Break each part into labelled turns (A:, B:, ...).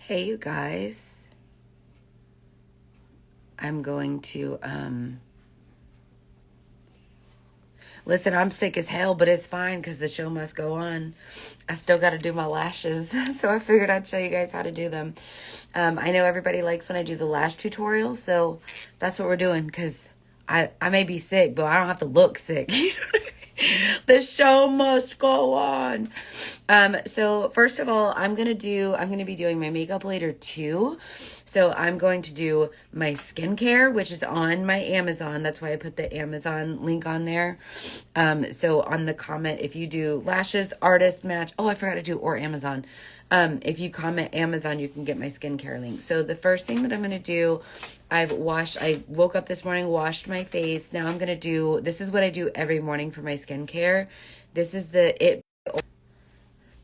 A: Hey, you guys. I'm going to, listen, I'm sick as hell, but it's fine because the show must go on. I still got to do my lashes, so I figured I'd show you guys how to do them. I know everybody likes when I do the lash tutorials, so that's what we're doing because I may be sick, but I don't have to look sick. The show must go on. So first of all, I'm going to be doing my makeup later too. So I'm going to do my skincare, which is on my Amazon. That's why I put the Amazon link on there. So on the comment, if you do lashes, artist match. Oh, I forgot to do or Amazon. If you comment Amazon, you can get my skincare link. So the first thing that I'm going to do, I woke up this morning, washed my face. Now I'm going to do, this is what I do every morning for my skincare. This is the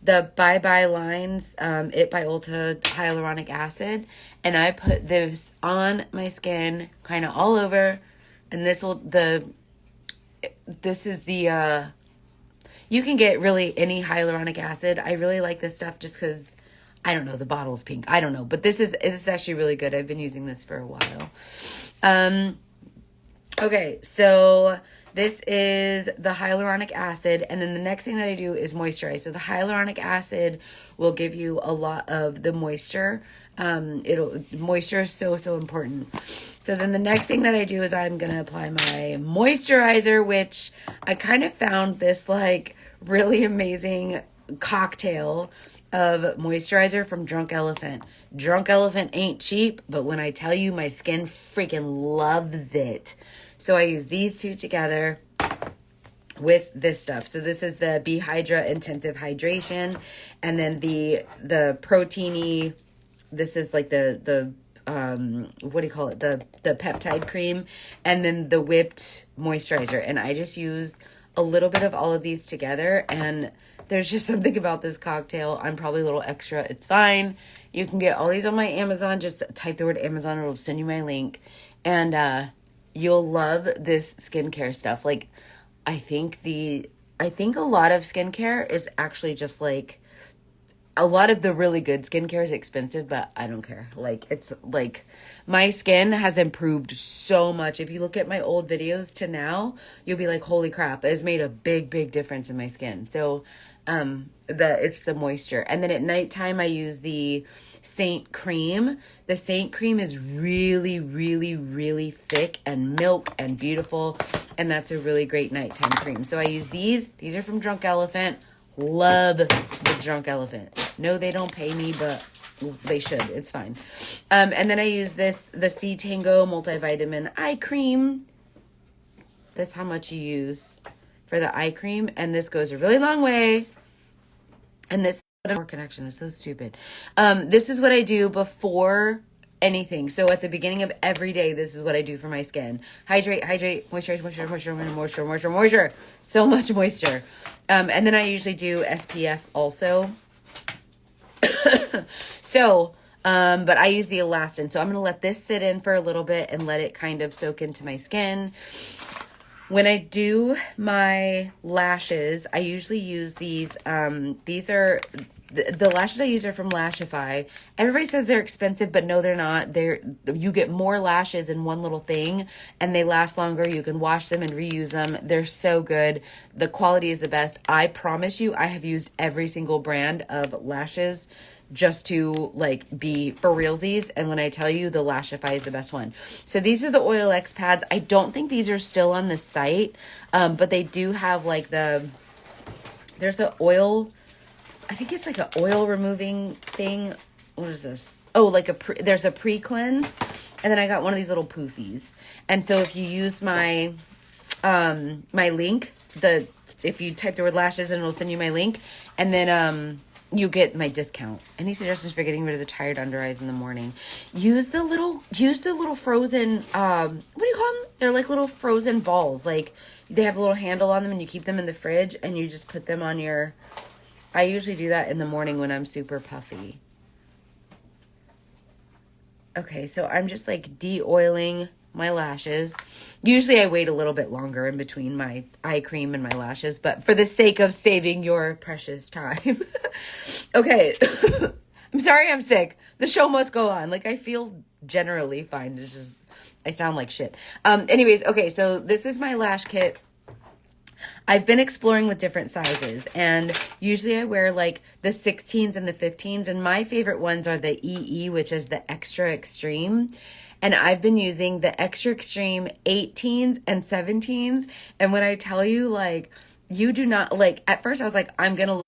A: byee lines, It by Ulta hyaluronic acid. And I put this on my skin kind of all over. And this is the, you can get really any hyaluronic acid. I really like this stuff just because, I don't know, the bottle's pink. I don't know. But this is actually really good. I've been using this for a while. Okay, so this is the hyaluronic acid. And then the next thing that I do is moisturize. So the hyaluronic acid will give you a lot of the moisture. Moisture is so important. So then the next thing that I do is I'm going to apply my moisturizer, which I kind of found this like really amazing cocktail of moisturizer from Drunk Elephant. Drunk Elephant ain't cheap, but when I tell you, my skin freaking loves it. So I use these two together with this stuff. So this is the Be Hydra Intensive Hydration, and then the proteiny, this is like the what do you call it? The peptide cream, and then the whipped moisturizer. And I just use a little bit of all of these together, and there's just something about this cocktail. I'm probably a little extra. It's fine. You can get all these on my Amazon. Just type the word Amazon. It'll send you my link. And you'll love this skincare stuff. Like, I think a lot of skincare is actually just like, a lot of the really good skincare is expensive, but I don't care. Like, it's like my skin has improved so much. If you look at my old videos to now, you'll be like, holy crap, it has made a big difference in my skin. So, it's the moisture. And then at nighttime, I use the Seint cream. The Seint cream is really thick and milk and beautiful. And that's a really great nighttime cream. So I use these. These are from Drunk Elephant. Love the Drunk Elephant. No, they don't pay me, but they should. It's fine. And then I use the C Tango multivitamin eye cream. That's how much you use for the eye cream. And this goes a really long way. And this connection is so stupid. This is what I do before anything. So at the beginning of every day, this is what I do for my skin. Hydrate, moisture. So much moisture. And then I usually do SPF also. So, but I use the elastin. So I'm going to let this sit in for a little bit and let it kind of soak into my skin. When I do my lashes, I usually use these. These are the lashes I use are from Lashify. Everybody says they're expensive, but no, they're not. You get more lashes in one little thing, and they last longer. You can wash them and reuse them. They're so good. The quality is the best. I promise you, I have used every single brand of lashes just to like be for realsies. And when I tell you, the Lashify is the best one. So these are the Oil X pads. I don't think these are still on the site, but they do have like there's an oil, I think it's like an oil removing thing. What is this? Oh, like there's a pre-cleanse. And then I got one of these little poofies. And so if you use my link, if you type the word lashes, and it'll send you my link, and then you get my discount. Any suggestions for getting rid of the tired under eyes in the morning? Use the little frozen, what do you call them? They're like little frozen balls. Like, they have a little handle on them, and you keep them in the fridge, and you just put them on your, I usually do that in the morning when I'm super puffy. Okay, so I'm just like de-oiling my lashes. Usually I wait a little bit longer in between my eye cream and my lashes, but for the sake of saving your precious time. Okay. I'm sorry I'm sick. The show must go on. Like, I feel generally fine. It's just, I sound like shit. Anyways, okay, so this is my lash kit. I've been exploring with different sizes, and usually I wear like the 16s and the 15s, and my favorite ones are the EE, which is the extra extreme. And I've been using the extra extreme 18s and 17s. And when I tell you, like, you do not, like, at first I was like, I'm gonna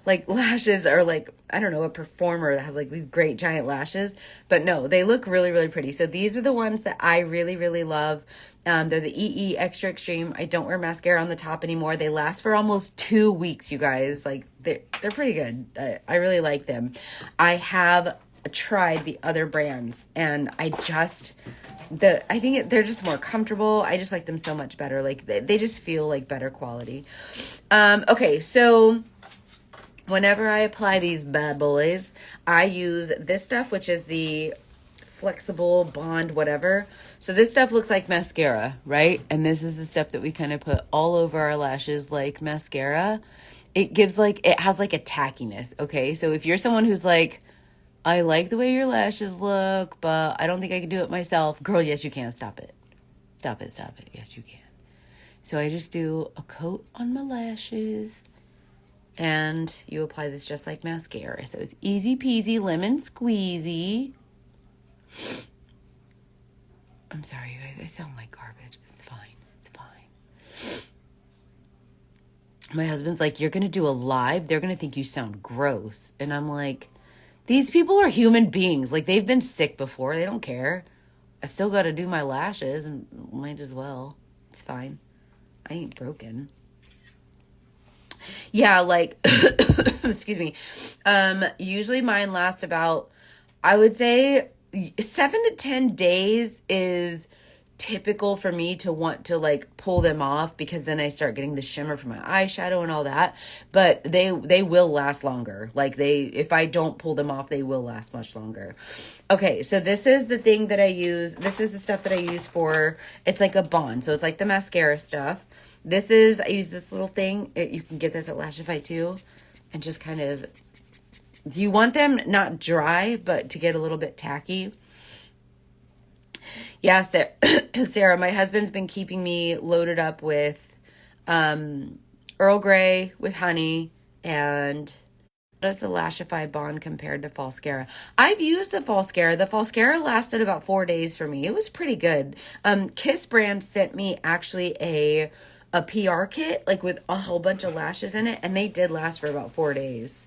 A: like lashes, or like, I don't know, a performer that has like these great giant lashes. But no, they look really, really pretty. So these are the ones that I really, really love. They're the EE Extra Extreme. I don't wear mascara on the top anymore. They last for almost 2 weeks, you guys. Like, they're pretty good. I really like them. I have tried the other brands, and I think they're just more comfortable. I just like them so much better. Like, they just feel like better quality. Okay, so whenever I apply these bad boys, I use this stuff, which is the flexible bond whatever. So this stuff looks like mascara, right? And this is the stuff that we kind of put all over our lashes like mascara. It has like a tackiness, okay? So if you're someone who's like, I like the way your lashes look, but I don't think I can do it myself. Girl, yes, you can. Stop it. Stop it. Yes, you can. So I just do a coat on my lashes, and you apply this just like mascara. So it's easy peasy, lemon squeezy. I'm sorry, you guys. I sound like garbage. It's fine. It's fine. My husband's like, you're going to do a live? They're going to think you sound gross. And I'm like, these people are human beings. Like, they've been sick before. They don't care. I still got to do my lashes, and might as well. It's fine. I ain't broken. Yeah, like, excuse me. Usually mine last about, I would say, 7 to 10 days is typical for me to want to like pull them off, because then I start getting the shimmer from my eyeshadow and all that. But they will last longer. Like, if I don't pull them off, they will last much longer. Okay, so this is the thing that I use. This is the stuff that I use for, it's like a bond. So it's like the mascara stuff. I use this little thing. You can get this at Lashify too. And just kind of, you want them not dry, but to get a little bit tacky. Yeah, Sarah, my husband's been keeping me loaded up with Earl Grey with honey. And how does the Lashify bond compared to Falscara? I've used the Falscara. The Falscara lasted about 4 days for me. It was pretty good. Kiss brand sent me actually a PR kit, like with a whole bunch of lashes in it, and they did last for about 4 days.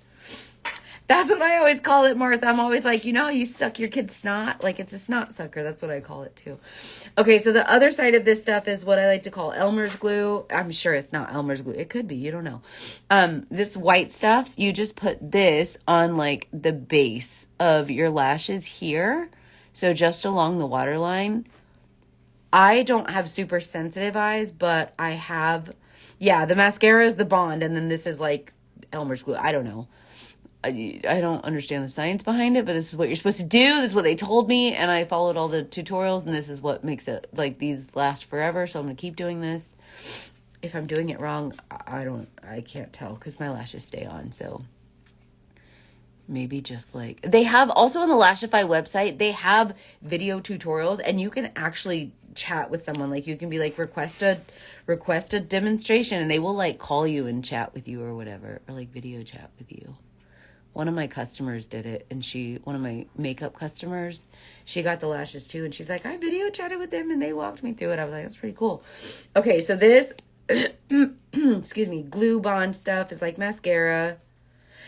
A: That's what I always call it, Martha. I'm always like, you know, you suck your kid's snot. Like, it's a snot sucker. That's what I call it too. Okay, so the other side of this stuff is what I like to call Elmer's glue. I'm sure it's not Elmer's glue. It could be. You don't know. This white stuff, you just put this on like the base of your lashes here. So just along the waterline. I don't have super sensitive eyes, but I have, yeah, the mascara is the bond, and then this is like Elmer's glue. I don't know. I don't understand the science behind it, but this is what you're supposed to do. This is what they told me, and I followed all the tutorials, and this is what makes it, like, these last forever, so I'm going to keep doing this. If I'm doing it wrong, I can't tell, because my lashes stay on, so maybe just like, they have, also on the Lashify website, they have video tutorials, and you can actually chat with someone. Like, you can be like, request a demonstration, and they will like call you and chat with you or whatever, or like video chat with you. One of my customers did it, and one of my makeup customers, she got the lashes too, and she's like, I video chatted with them, and they walked me through it. I was like, that's pretty cool. Okay, so this, excuse me, glue bond stuff is like mascara.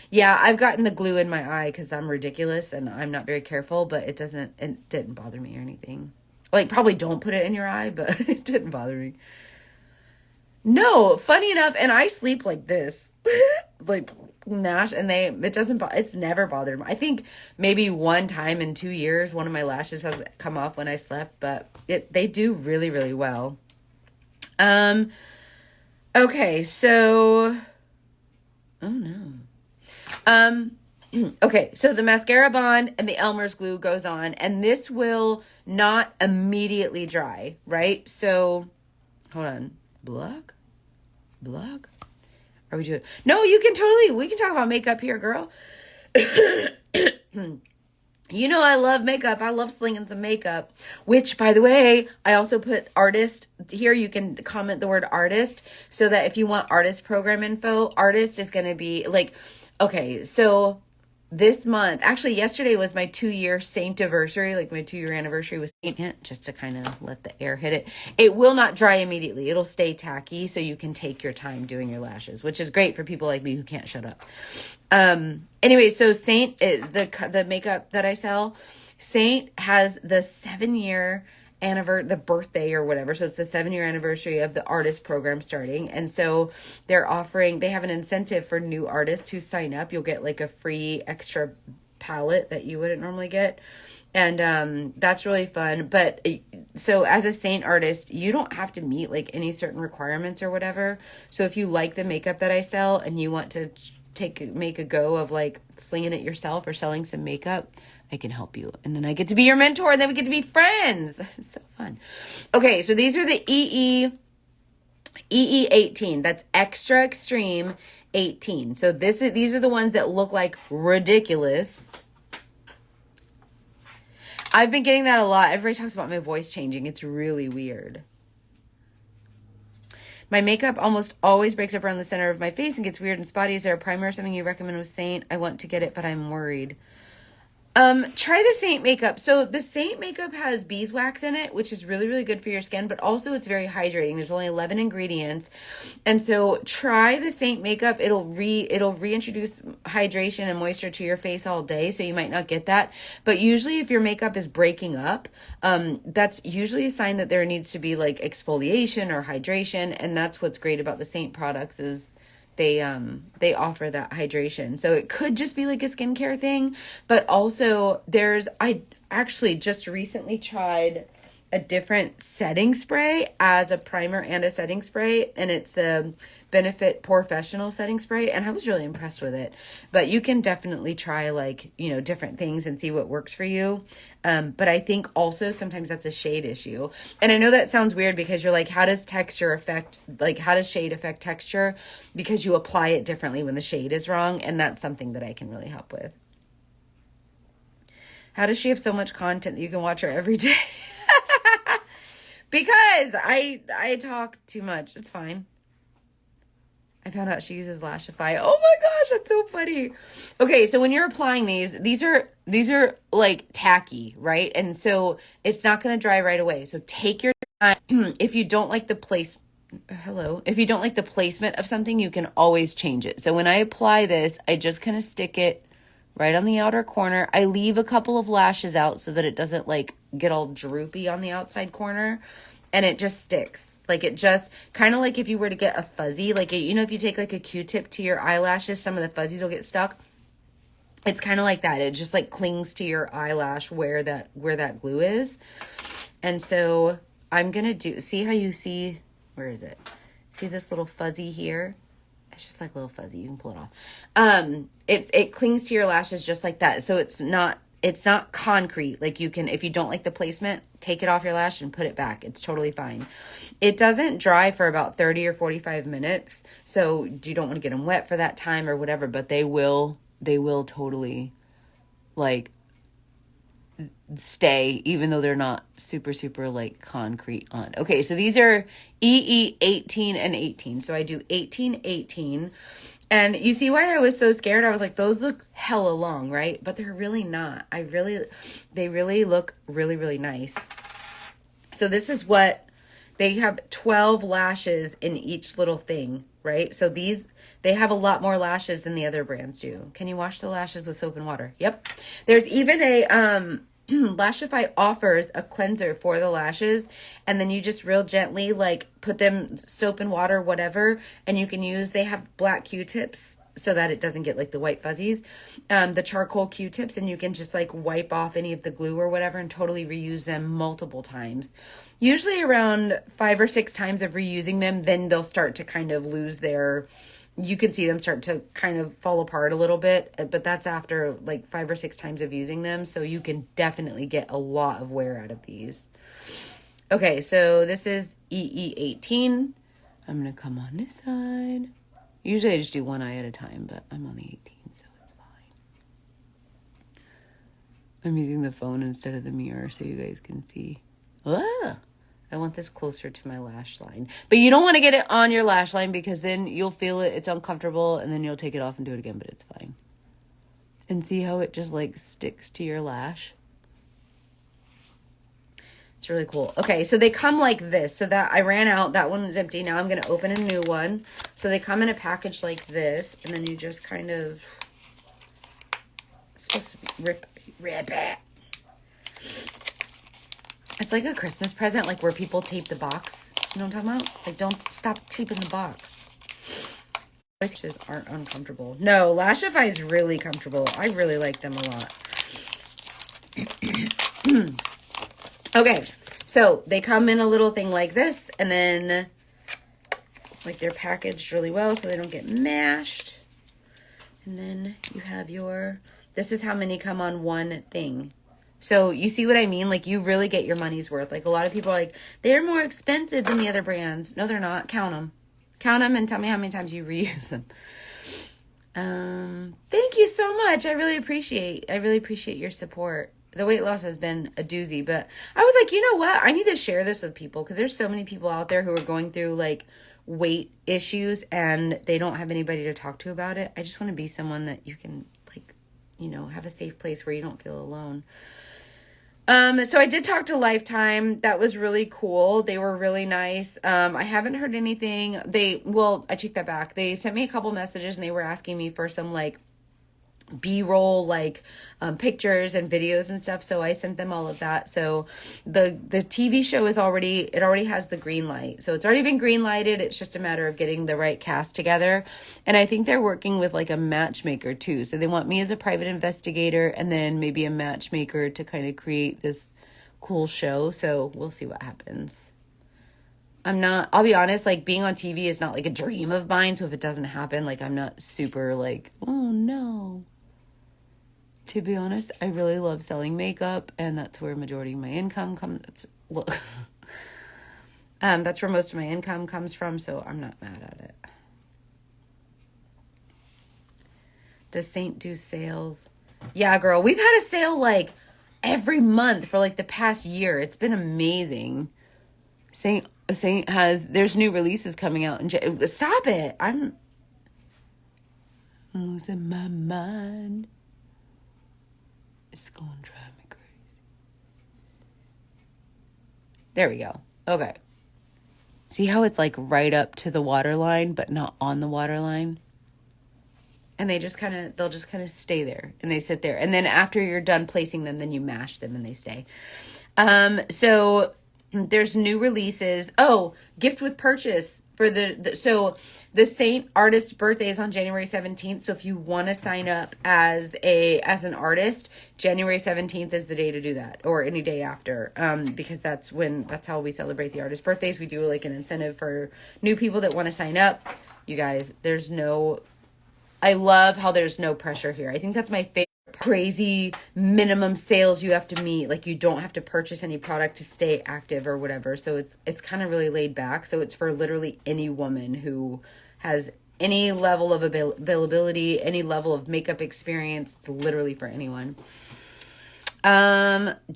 A: Yeah, I've gotten the glue in my eye because I'm ridiculous, and I'm not very careful, but it didn't bother me or anything. Like, probably don't put it in your eye, but it didn't bother me. No, funny enough, and I sleep like this. Like, Nash, and it's never bothered me. I think maybe one time in 2 years, one of my lashes has come off when I slept, but they do really, really well. Okay, so, oh no. Okay, so the mascara bond and the Elmer's glue goes on, and this will not immediately dry, right? So, hold on. Block? Are we doing? No, we can talk about makeup here, girl. You know, I love makeup. I love slinging some makeup, which, by the way, I also put artist here. You can comment the word artist so that if you want artist program info, artist is going to be like, okay, so this month, actually yesterday was my 2-year Seint anniversary, like my 2-year anniversary with Seint, just to kind of let the air hit it. It will not dry immediately. It'll stay tacky, so you can take your time doing your lashes, which is great for people like me who can't shut up. Anyway, so Seint, the makeup that I sell, Seint has the 7-year anniversary, the birthday or whatever. So it's the 7-year anniversary of the artist program starting. And so they have an incentive for new artists who sign up. You'll get like a free extra palette that you wouldn't normally get. And that's really fun. But so as a Seint artist, you don't have to meet like any certain requirements or whatever. So if you like the makeup that I sell and you want to make a go of like slinging it yourself or selling some makeup, I can help you. And then I get to be your mentor, and then we get to be friends. It's so fun. Okay, so these are the EE 18. That's extra extreme 18. So these are the ones that look like ridiculous. I've been getting that a lot. Everybody talks about my voice changing. It's really weird. My makeup almost always breaks up around the center of my face and gets weird and spotty. Is there a primer or something you recommend with Seint? I want to get it, but I'm worried. Try the Seint makeup. So the Seint makeup has beeswax in it, which is really, really good for your skin, but also it's very hydrating. There's only 11 ingredients. And so try the Seint makeup. It'll reintroduce hydration and moisture to your face all day. So you might not get that. But usually if your makeup is breaking up, that's usually a sign that there needs to be like exfoliation or hydration. And that's what's great about the Seint products is they offer that hydration. So it could just be like a skincare thing, but also I actually just recently tried a different setting spray as a primer and a setting spray, and it's the Benefit Professional setting spray, and I was really impressed with it. But you can definitely try like, different things and see what works for you. But I think also sometimes that's a shade issue. And I know that sounds weird because you're like, how does shade affect texture? Because you apply it differently when the shade is wrong, and that's something that I can really help with. How does she have so much content that you can watch her every day? Because I talk too much. It's fine. I found out she uses Lashify. Oh my gosh, that's so funny. Okay, so when you're applying these are like tacky, right? And so it's not going to dry right away. So take your time. If you don't like the placement of something, you can always change it. So when I apply this, I just kind of stick it right on the outer corner. I leave a couple of lashes out so that it doesn't like get all droopy on the outside corner, and it just sticks. Like it just kind of like if you were to get a fuzzy, like, if you take like a Q-tip to your eyelashes, some of the fuzzies will get stuck. It's kind of like that. It just like clings to your eyelash where that glue is. And so I'm going to see how you see, where is it? See this little fuzzy here? It's just like a little fuzzy. You can pull it off. It clings to your lashes just like that. So it's not concrete. Like you can, if you don't like the placement, take it off your lash and put it back. It's totally fine. It doesn't dry for about 30 or 45 minutes. So you don't want to get them wet for that time or whatever, but they will totally like stay, even though they're not super, super like concrete on. Okay. So these are EE 18 and 18. So I do 18, 18. And you see why I was so scared? I was like, those look hella long, right? But they're really not. They really look really, really nice. So this is what, they have 12 lashes in each little thing, right? So they have a lot more lashes than the other brands do. Can you wash the lashes with soap and water? Yep. There's even a, Lashify offers a cleanser for the lashes, and then you just real gently like put them soap and water, whatever, and you can they have black Q-tips so that it doesn't get like the white fuzzies, the charcoal Q-tips, and you can just like wipe off any of the glue or whatever and totally reuse them multiple times. Usually around 5 or 6 times of reusing them, then they'll start to kind of lose you can see them start to kind of fall apart a little bit, but that's after like 5 or 6 times of using them. So you can definitely get a lot of wear out of these. Okay, so this is EE 18. I'm going to come on this side. Usually I just do one eye at a time, but I'm on the 18, so it's fine. I'm using the phone instead of the mirror so you guys can see. Ah, I want this closer to my lash line. But you don't want to get it on your lash line because then you'll feel it. It's uncomfortable and then you'll take it off and do it again, but it's fine. And see how it just like sticks to your lash? It's really cool. Okay, so they come like this. So that I ran out. That one is empty. Now I'm going to open a new one. So they come in a package like this. And then you just kind of... It's supposed to be rip it. It's like a Christmas present, like where people tape the box. You know what I'm talking about? Like, don't stop taping the box. Lashes aren't uncomfortable. No, Lashify is really comfortable. I really like them a lot. Okay, so they come in a little thing like this, and then like they're packaged really well so they don't get mashed. And then you have your, this is how many come on one thing. So you see what I mean? Like you really get your money's worth. Like a lot of people are like, they're more expensive than the other brands. No, they're not. Count them. Count them and tell me how many times you reuse them. Thank you so much. I really appreciate your support. The weight loss has been a doozy, but I was like, you know what? I need to share this with people because there's so many people out there who are going through like weight issues and they don't have anybody to talk to about it. I just want to be someone that you can like, you know, have a safe place where you don't feel alone. So I did talk to Lifetime. That was really cool. They were really nice. I haven't heard anything. I take that back. They sent me a couple messages and they were asking me for some like B-roll, like pictures and videos and stuff. So I sent them all of that. So the TV show is already has the green light. So it's already been green lighted. It's just a matter of getting the right cast together. And I think they're working with like a matchmaker too. So they want me as a private investigator and then maybe a matchmaker to kind of create this cool show. So we'll see what happens. I'll be honest, like being on TV is not like a dream of mine. So if it doesn't happen, like I'm not super like, oh no. To be honest, I really love selling makeup and that's where majority of my income comes. Look, that's where most of my income comes from. So I'm not mad at it. Does Seint do sales? Yeah, girl, we've had a sale like every month for like the past year. It's been amazing. Seint there's new releases coming out. Stop it. I'm losing my mind. It's going to drive me crazy. There we go. Okay. See how it's like right up to the water line, but not on the water line? And they'll just kind of stay there and they sit there. And then after you're done placing them, then you mash them and they stay. So there's new releases. Oh, gift with purchase for so the Seint Artist birthday is on January 17th. So if you want to sign up as an artist, January 17th is the day to do that, or any day after, because that's how we celebrate the artist birthdays. We do like an incentive for new people that want to sign up. You guys, I love how there's no pressure here. I think that's my favorite. Crazy minimum sales you have to meet. Like you don't have to purchase any product to stay active or whatever. So it's kind of really laid back. So it's for literally any woman who has any level of availability, any level of makeup experience. It's literally for anyone.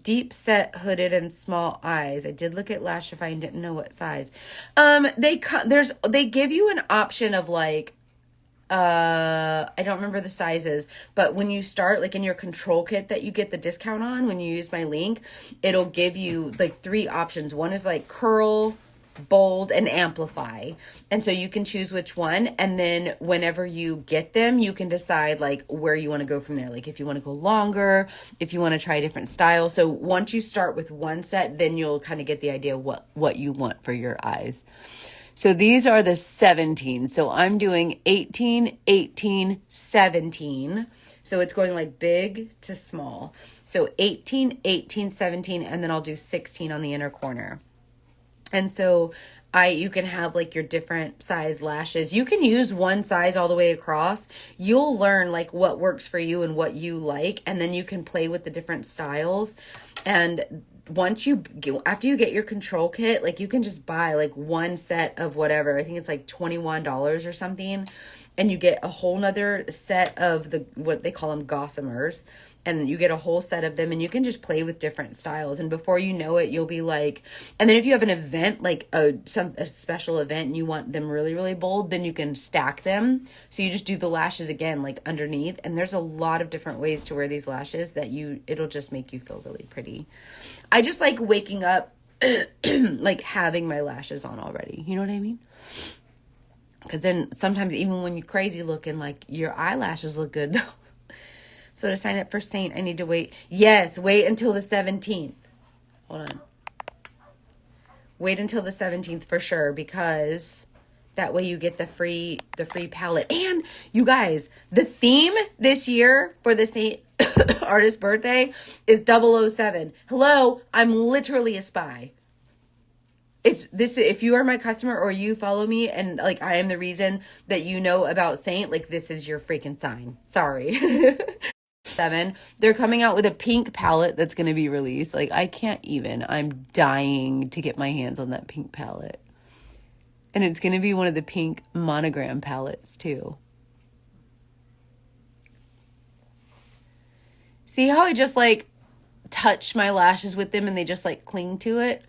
A: Deep set hooded and small eyes. I did look at Lashify and didn't know what size. They give you an option of like, I don't remember the sizes, but when you start like in your control kit that you get the discount on, when you use my link, it'll give you like 3 options. One is like curl, bold, and amplify. And so you can choose which one. And then whenever you get them, you can decide like where you want to go from there. Like if you want to go longer, if you want to try a different style. So once you start with one set, then you'll kind of get the idea of what you want for your eyes. So these are the 17. So I'm doing 18, 18, 17. So it's going like big to small. So 18, 18, 17, and then I'll do 16 on the inner corner. And so you can have like your different size lashes. You can use one size all the way across. You'll learn like what works for you and what you like. And then you can play with the different styles. And after you get your control kit, like you can just buy like one set of whatever. I think it's like $21 or something. and you get a whole nother set of what they call them, gossamers. And you get a whole set of them, and you can just play with different styles. And before you know it, you'll be like, and then if you have an event, like a special event, and you want them really, really bold, then you can stack them. So you just do the lashes again, like underneath. And there's a lot of different ways to wear these lashes that it'll just make you feel really pretty. I just like waking up, like having my lashes on already. You know what I mean? Because then sometimes even when you're crazy looking, like your eyelashes look good though. So to sign up for Seint, I need to wait. Yes, wait until the 17th. Hold on. Wait until the 17th for sure, because that way you get the free palette. And you guys, the theme this year for the Seint Artist birthday is 007. Hello, I'm literally a spy. It's this, if you are my customer or you follow me and like I am the reason that you know about Seint, like this is your freaking sign. Sorry. 7. They're coming out with a pink palette that's going to be released. Like I can't even. I'm dying to get my hands on that pink palette. And it's going to be one of the pink monogram palettes too. See how I just like touch my lashes with them and they just like cling to it?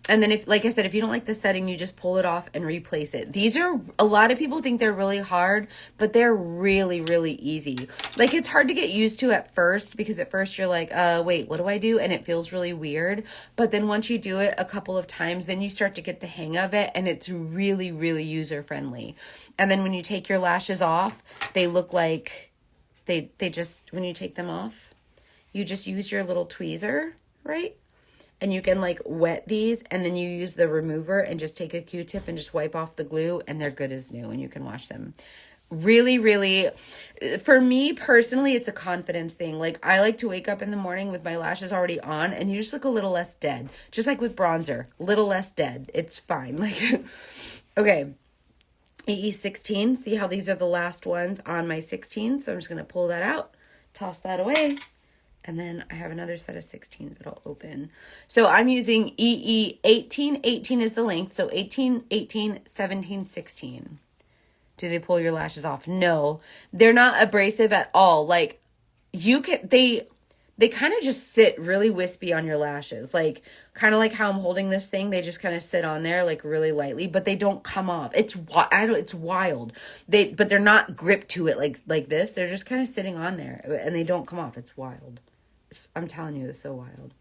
A: And then if, like I said, if you don't like the setting, you just pull it off and replace it. These are, a lot of people think they're really hard, but they're really, really easy. Like it's hard to get used to at first, because at first you're like, wait, what do I do? And it feels really weird. But then once you do it a couple of times, then you start to get the hang of it, and it's really, really user friendly. And then when you take your lashes off, they look like they just, when you take them off, you just use your little tweezer, right? And you can like wet these, and then you use the remover and just take a Q-tip and just wipe off the glue, and they're good as new, and you can wash them. Really, really, for me personally, it's a confidence thing. Like I like to wake up in the morning with my lashes already on, and you just look a little less dead. Just like with bronzer, little less dead. It's fine. Like, okay. AE16, see how these are the last ones on my 16. So I'm just going to pull that out, toss that away. And then I have another set of 16s that I'll open. So I'm using EE18. 18 is the length. So 18, 18, 17, 16. Do they pull your lashes off? No. They're not abrasive at all. Like, you can, they kind of just sit really wispy on your lashes. Like, kind of like how I'm holding this thing. They just kind of sit on there, like, really lightly. But they don't come off. It's wild. But they're not gripped to it like this. They're just kind of sitting on there. And they don't come off. It's wild. I'm telling you, it's so wild.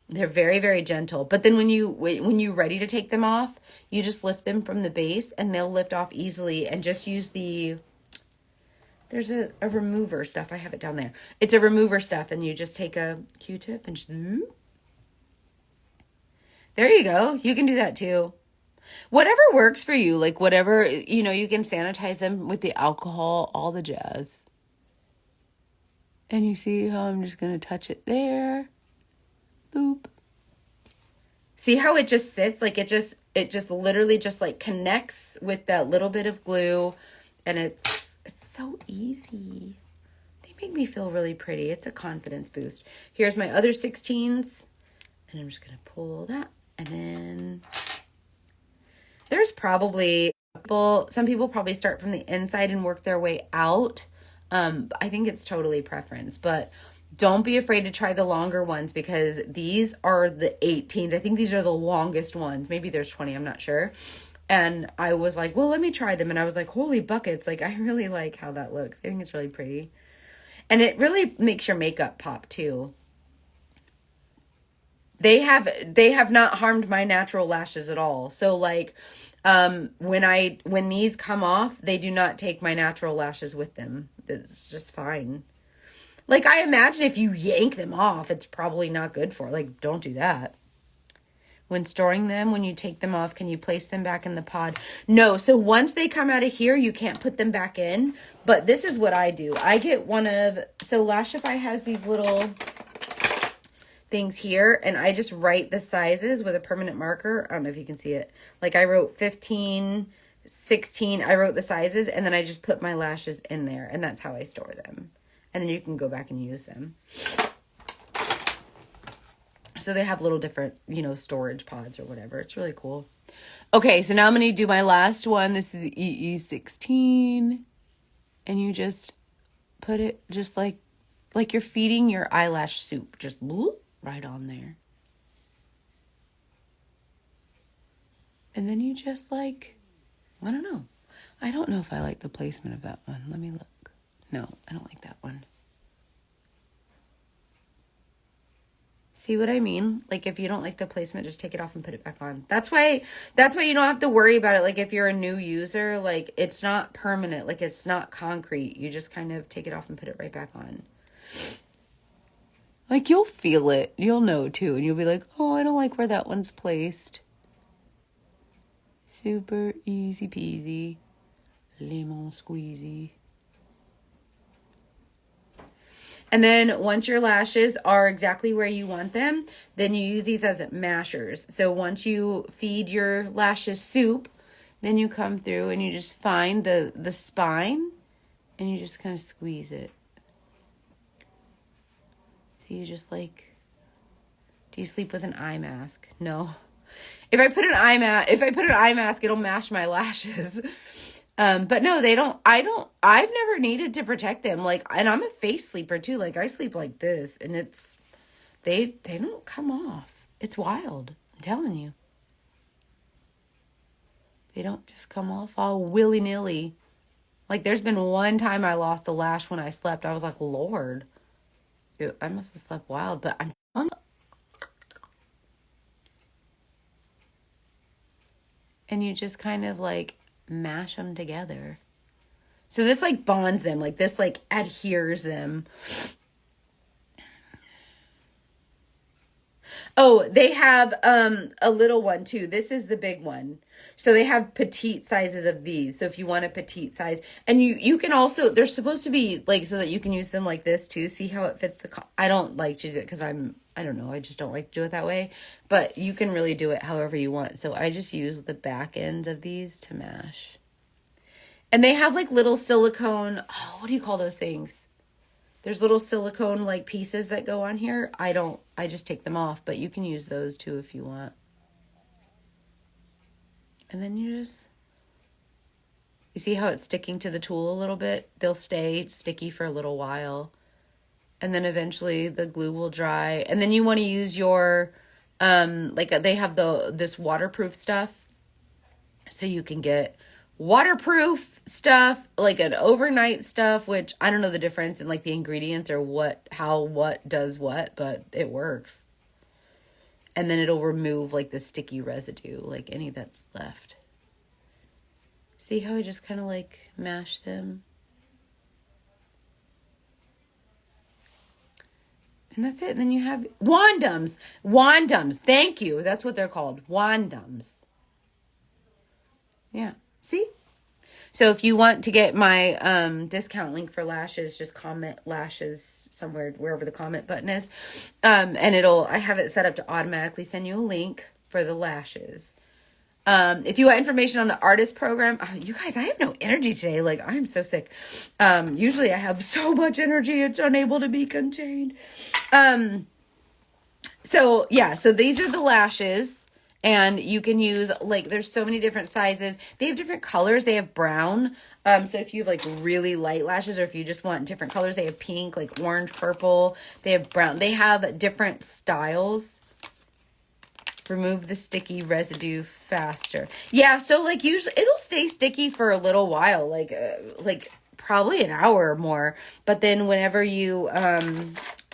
A: They're very, very gentle. But then when you're ready to take them off, you just lift them from the base, and they'll lift off easily. And just use there's a remover stuff. I have it down there. It's a remover stuff, and you just take a Q-tip and just, there you go. You can do that too. Whatever works for you, like whatever, you can sanitize them with the alcohol, all the jazz. And you see how I'm just going to touch it there. Boop. See how it just sits? Like it just literally just like connects with that little bit of glue. And it's so easy. They make me feel really pretty. It's a confidence boost. Here's my other 16s. And I'm just going to pull that. And then there's probably, some people probably start from the inside and work their way out. I think it's totally preference, but don't be afraid to try the longer ones, because these are the 18s. I think these are the longest ones. Maybe there's 20, I'm not sure. And I was like, well, let me try them. And I was like, holy buckets. Like, I really like how that looks. I think it's really pretty. And it really makes your makeup pop too. They have not harmed my natural lashes at all. So like, when these come off, they do not take my natural lashes with them. It's just fine. Like, I imagine if you yank them off, it's probably not good for. Like, don't do that. When storing them, when you take them off, can you place them back in the pod? No. So once they come out of here, you can't put them back in. But this is what I do. I get so Lashify has these little things here, and I just write the sizes with a permanent marker. I don't know if you can see it. Like, I wrote 15, 16. I wrote the sizes, and then I just put my lashes in there, and that's how I store them. And then you can go back and use them. So they have little different, storage pods or whatever. It's really cool. Okay, so now I'm going to do my last one. This is EE16. And you just put it just like you're feeding your eyelash soup. Just bloop, right on there. And then you just like, I don't know. I don't know if I like the placement of that one. Let me look. No, I don't like that one. See what I mean? Like if you don't like the placement, just take it off and put it back on. That's why you don't have to worry about it. Like if you're a new user, like it's not permanent, like it's not concrete. You just kind of take it off and put it right back on. Like you'll feel it. You'll know too. And you'll be like, oh, I don't like where that one's placed. Super easy peasy. Lemon squeezy. And then once your lashes are exactly where you want them, then you use these as mashers. So once you feed your lashes soup, then you come through and you just find the spine and you just kind of squeeze it. So you just like, do you sleep with an eye mask? No. If I put an eye mask, it'll mash my lashes. But no, they don't, I've never needed to protect them. Like, and I'm a face sleeper too. Like I sleep like this and they don't come off. It's wild. I'm telling you. They don't just come off all willy-nilly. Like there's been one time I lost a lash when I slept. I was like, Lord, I must have slept wild, but I'm and you just kind of like mash them together. So this like bonds them, like this like adheres them. Oh, they have a little one too. This is the big one. So they have petite sizes of these. So if you want a petite size, and you can also, they're supposed to be like so that you can use them like this too. See how it fits I don't like to do it because I don't know. I just don't like to do it that way. But you can really do it however you want. So I just use the back ends of these to mash. And they have like little silicone, oh, what do you call those things? There's little silicone like pieces that go on here. I just take them off, but you can use those too if you want. And then you see how it's sticking to the tool a little bit? They'll stay sticky for a little while. And then eventually the glue will dry. And then you want to use your, they have this waterproof stuff. So you can get waterproof stuff, like an overnight stuff, which I don't know the difference in like the ingredients or what does what, but it works. And then it'll remove like the sticky residue, like any that's left. See how I just kind of like mash them? And that's it. And then you have wandums. Wandums. Thank you. That's what they're called. Wandums. Yeah. See? So if you want to get my discount link for lashes, just comment lashes somewhere, wherever the comment button is. And I have it set up to automatically send you a link for the lashes. If you want information on the artist program, you guys, I have no energy today. Like I'm so sick. Usually I have so much energy, it's unable to be contained. So these are the lashes. And you can use, like, there's so many different sizes. They have different colors. They have brown. So if you have, like, really light lashes or if you just want different colors, they have pink, like orange, purple. They have brown. They have different styles. Remove the sticky residue faster. Yeah, so, like, usually it'll stay sticky for a little while, like probably an hour or more. But then whenever you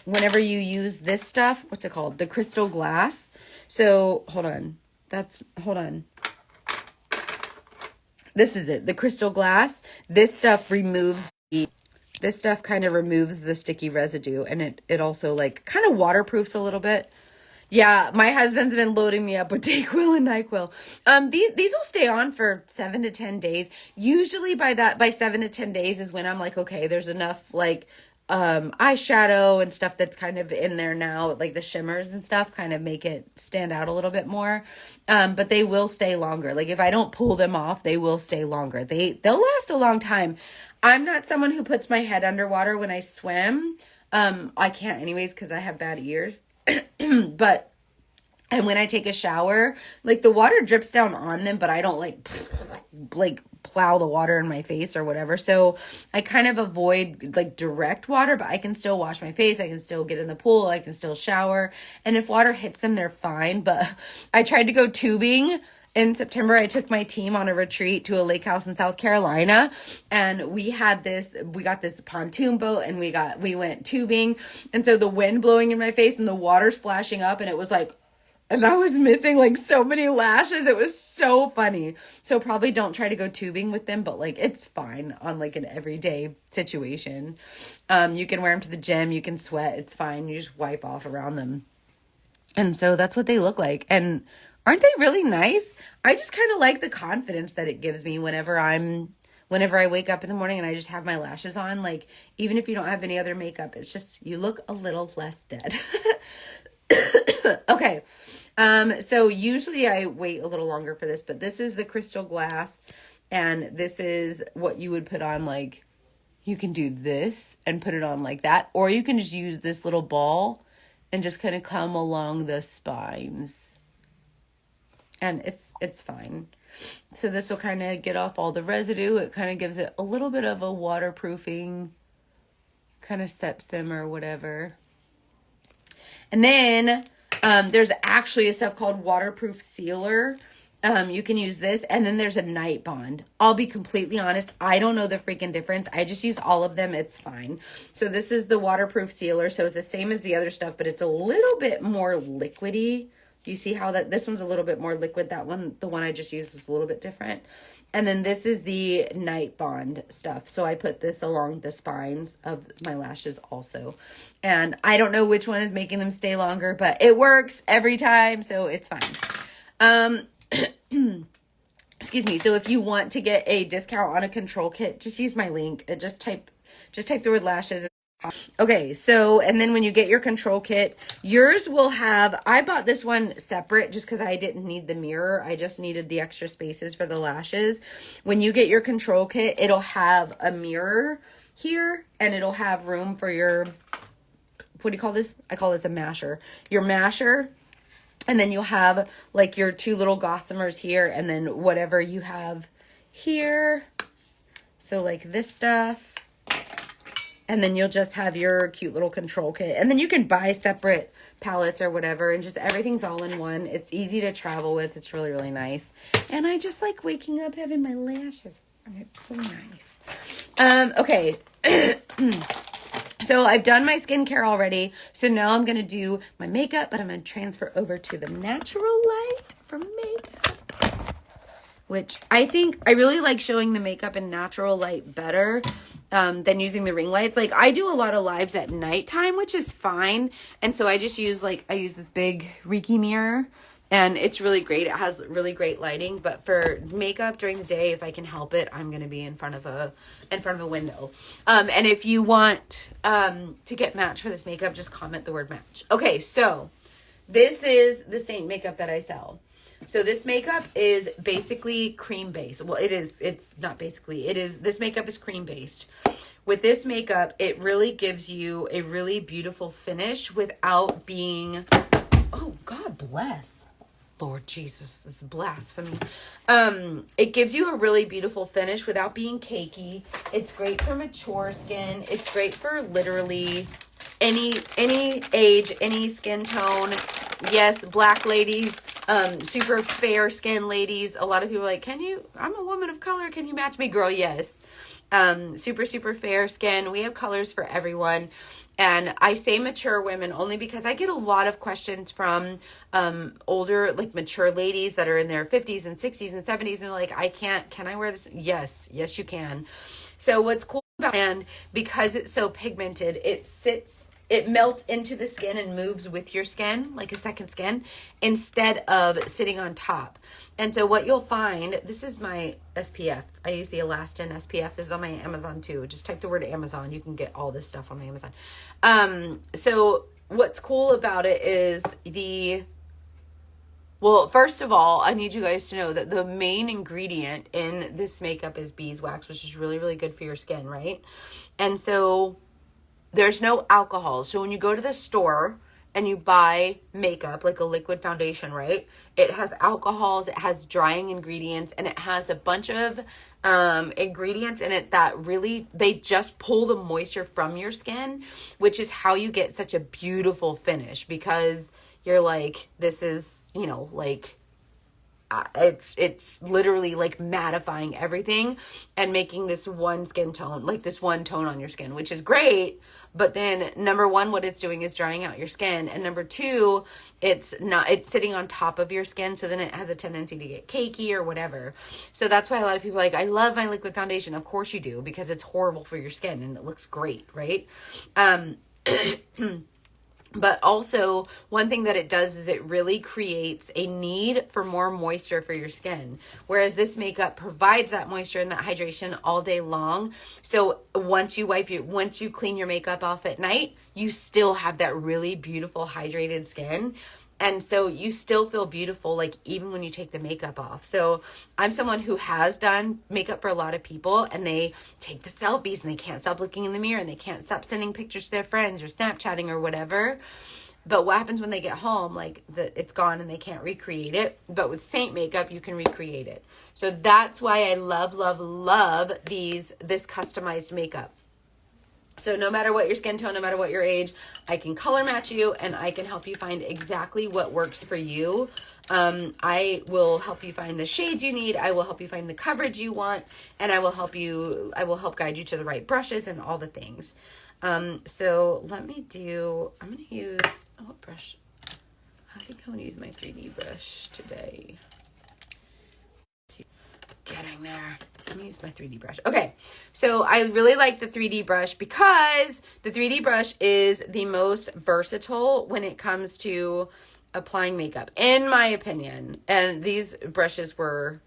A: use this stuff, what's it called? The crystal glass. So, hold on. This is it. The crystal glass. This stuff kind of removes the sticky residue. And it also like kind of waterproofs a little bit. Yeah, my husband's been loading me up with Dayquil and NyQuil. These will stay on for 7 to 10 days. Usually by 7 to 10 days is when I'm like, okay, there's enough like eyeshadow and stuff that's kind of in there now, like the shimmers and stuff kind of make it stand out a little bit more. But they will stay longer. Like if I don't pull them off, they will stay longer. They'll last a long time. I'm not someone who puts my head underwater when I swim. I can't anyways, cause I have bad ears, but And when I take a shower, like the water drips down on them, but I don't like plow the water in my face or whatever. So I kind of avoid like direct water, but I can still wash my face. I can still get in the pool. I can still shower. And if water hits them, they're fine. But I tried to go tubing in September. I took my team on a retreat to a lake house in South Carolina, and we got this pontoon boat, and we went tubing. And so the wind blowing in my face and the water splashing up, and it was like, and I was missing like so many lashes. It was so funny. So probably don't try to go tubing with them, but like it's fine on like an everyday situation. You can wear them to the gym. You can sweat. It's fine. You just wipe off around them. And so that's what they look like. And aren't they really nice? I just kind of like the confidence that it gives me whenever I wake up in the morning and I just have my lashes on. Like, even if you don't have any other makeup, it's just, you look a little less dead. Okay. So usually I wait a little longer for this, but this is the crystal glass, and this is what you would put on. Like, you can do this and put it on like that, or you can just use this little ball and just kind of come along the spines, and it's fine. So this will kind of get off all the residue. It kind of gives it a little bit of a waterproofing, kind of steps them or whatever. And then there's actually a stuff called waterproof sealer. You can use this, and then there's a night bond. I'll be completely honest, I don't know the freaking difference. I just use all of them. It's fine. So this is the waterproof sealer. So it's the same as the other stuff, but it's a little bit more liquidy. Do you see how this one's a little bit more liquid? That one, the one I just used, is a little bit different. And then this is the night bond stuff. So I put this along the spines of my lashes also. And I don't know which one is making them stay longer, but it works every time, so it's fine. Excuse me. So if you want to get a discount on a control kit, just use my link. Just type the word lashes. Okay, so, and then when you get your control kit, yours will have, I bought this one separate just because I didn't need the mirror. I just needed the extra spaces for the lashes. When you get your control kit, it'll have a mirror here, and it'll have room for your, what do you call this? I call this a masher. Your masher. And then you'll have like your two little gossamers here, and then whatever you have here. So like this stuff. And then you'll just have your cute little control kit. And then you can buy separate palettes or whatever, and just everything's all in one. It's easy to travel with. It's really, really nice. And I just like waking up having my lashes. It's so nice. Okay. So I've done my skincare already. So now I'm going to do my makeup, but I'm going to transfer over to the natural light for makeup, which I think I really like showing the makeup in natural light better than using the ring lights. Like, I do a lot of lives at nighttime, which is fine. And so I just use I use this big Reiki mirror, and it's really great. It has really great lighting, but for makeup during the day, if I can help it, I'm going to be in front of a window. And if you want to get matched for this makeup, just comment the word match. Okay, so this is the Seint makeup that I sell. So this makeup is basically cream based. Well, it's not basically, this makeup is cream based. With this makeup, it really gives you a really beautiful finish without being, oh, God bless. Lord Jesus, it's blasphemy. It gives you a really beautiful finish without being cakey. It's great for mature skin. It's great for literally any age, any skin tone. Yes, black ladies, super fair skin ladies. A lot of people are like, I'm a woman of color. Can you match me? Girl, yes. Super, super fair skin. We have colors for everyone. And I say mature women only because I get a lot of questions from older, like mature ladies that are in their 50s and 60s and 70s. And they're like, can I wear this? Yes, you can. So what's cool about it, and because it's so pigmented, it melts into the skin and moves with your skin like a second skin instead of sitting on top. And so what you'll find, this is my SPF. I use the Elastin SPF. This is on my Amazon too. Just type the word Amazon. You can get all this stuff on my Amazon. So what's cool about it is well, first of all, I need you guys to know that the main ingredient in this makeup is beeswax, which is really, really good for your skin, right? And so there's no alcohol. So when you go to the store and you buy makeup, like a liquid foundation, right? It has alcohols, it has drying ingredients, and it has a bunch of ingredients in it that really, they just pull the moisture from your skin, which is how you get such a beautiful finish, because you're like, this is, you know, like, it's literally like mattifying everything and making this one skin tone, like this one tone on your skin, which is great. But then number one, what it's doing is drying out your skin. And number two, it's sitting on top of your skin. So then it has a tendency to get cakey or whatever. So that's why a lot of people are like, I love my liquid foundation. Of course you do, because it's horrible for your skin and it looks great, right? But also, one thing that it does is it really creates a need for more moisture for your skin. Whereas this makeup provides that moisture and that hydration all day long. So once you clean your makeup off at night, you still have that really beautiful hydrated skin. And so you still feel beautiful, like even when you take the makeup off. So I'm someone who has done makeup for a lot of people, and they take the selfies and they can't stop looking in the mirror and they can't stop sending pictures to their friends or Snapchatting or whatever. But what happens when they get home? Like it's gone and they can't recreate it. But with Seint makeup, you can recreate it. So that's why I love, love, love this customized makeup. So no matter what your skin tone, no matter what your age, I can color match you and I can help you find exactly what works for you. I will help you find the shades you need. I will help you find the coverage you want, and I will help guide you to the right brushes and all the things. So I'm going to use, what brush? I think I'm going to use my 3D brush today. Getting there. I'm gonna use my 3D brush. Okay, so I really like the 3D brush because the 3D brush is the most versatile when it comes to applying makeup, in my opinion. And these brushes were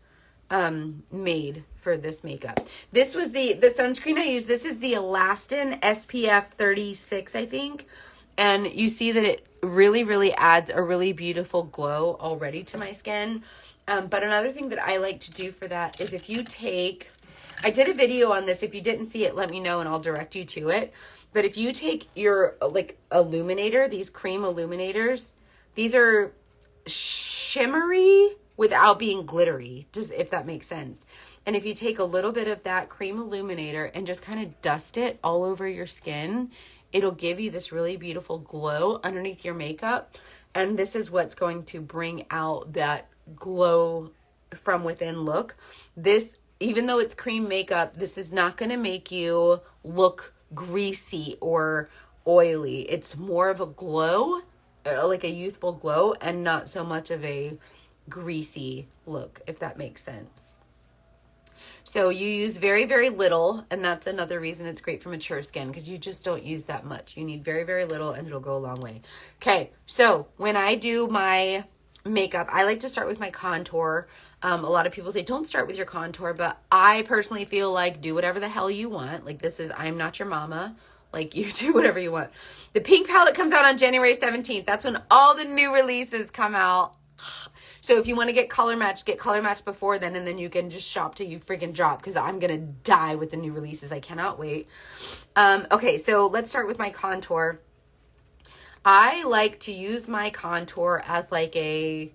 A: made for this makeup. This was the sunscreen I used. This is the Elastin SPF 36, I think. And you see that it really, really adds a really beautiful glow already to my skin. But another thing that I like to do for that is I did a video on this. If you didn't see it, let me know and I'll direct you to it. But if you take your illuminator, these cream illuminators, these are shimmery without being glittery, if that makes sense. And if you take a little bit of that cream illuminator and just kind of dust it all over your skin, it'll give you this really beautiful glow underneath your makeup. And this is what's going to bring out that glow from within look. This, even though it's cream makeup, this is not going to make you look greasy or oily. It's more of a glow, like a youthful glow, and not so much of a greasy look, if that makes sense. So you use very, very little, and that's another reason it's great for mature skin, because you just don't use that much. You need very, very little, and it'll go a long way. Okay, so when I do my makeup, I like to start with my contour. A lot of people say don't start with your contour, but I personally feel like do whatever the hell you want. Like, this is, I'm not your mama. Like, you do whatever you want. The pink palette comes out on January 17th. That's when all the new releases come out. So if you want to get color matched before then, and then you can just shop till you freaking drop, because I'm going to die with the new releases. I cannot wait. Okay, so let's start with my contour. I like to use my contour as like a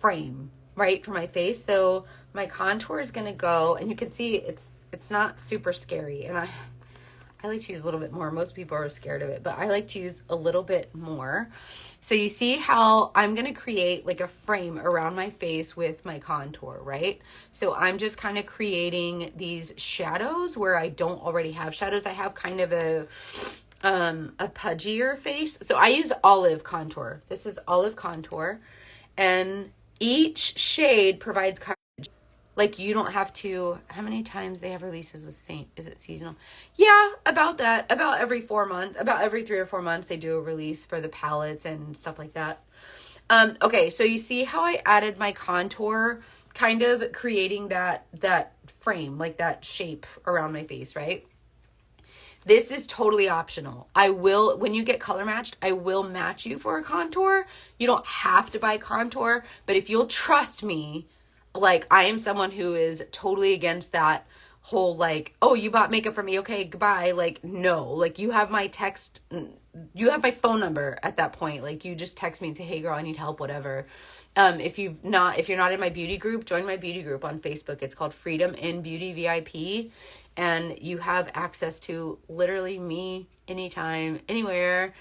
A: frame, right, for my face. So my contour is going to go, and you can see it's not super scary. And I like to use a little bit more. Most people are scared of it, but I like to use a little bit more. So you see how I'm going to create like a frame around my face with my contour, right? So I'm just kind of creating these shadows where I don't already have shadows. I have kind of a pudgier face. So I use olive contour. This is olive contour, and each shade provides coverage. Like, you don't have to, how many times they have releases with Seint? Is it seasonal? Yeah, about that. About every 4 months, about every 3 or 4 months, they do a release for the palettes and stuff like that. Okay, so you see how I added my contour, kind of creating that frame, like that shape around my face, right? This is totally optional. When you get color matched, I will match you for a contour. You don't have to buy contour, but if you'll trust me, like, I am someone who is totally against that whole like, oh, you bought makeup for me, okay, goodbye. Like, no, like you have my text, you have my phone number at that point. Like you just text me and say, hey girl, I need help, whatever. If you're not in my beauty group, join my beauty group on Facebook. It's called Freedom in Beauty VIP. And you have access to literally me anytime, anywhere.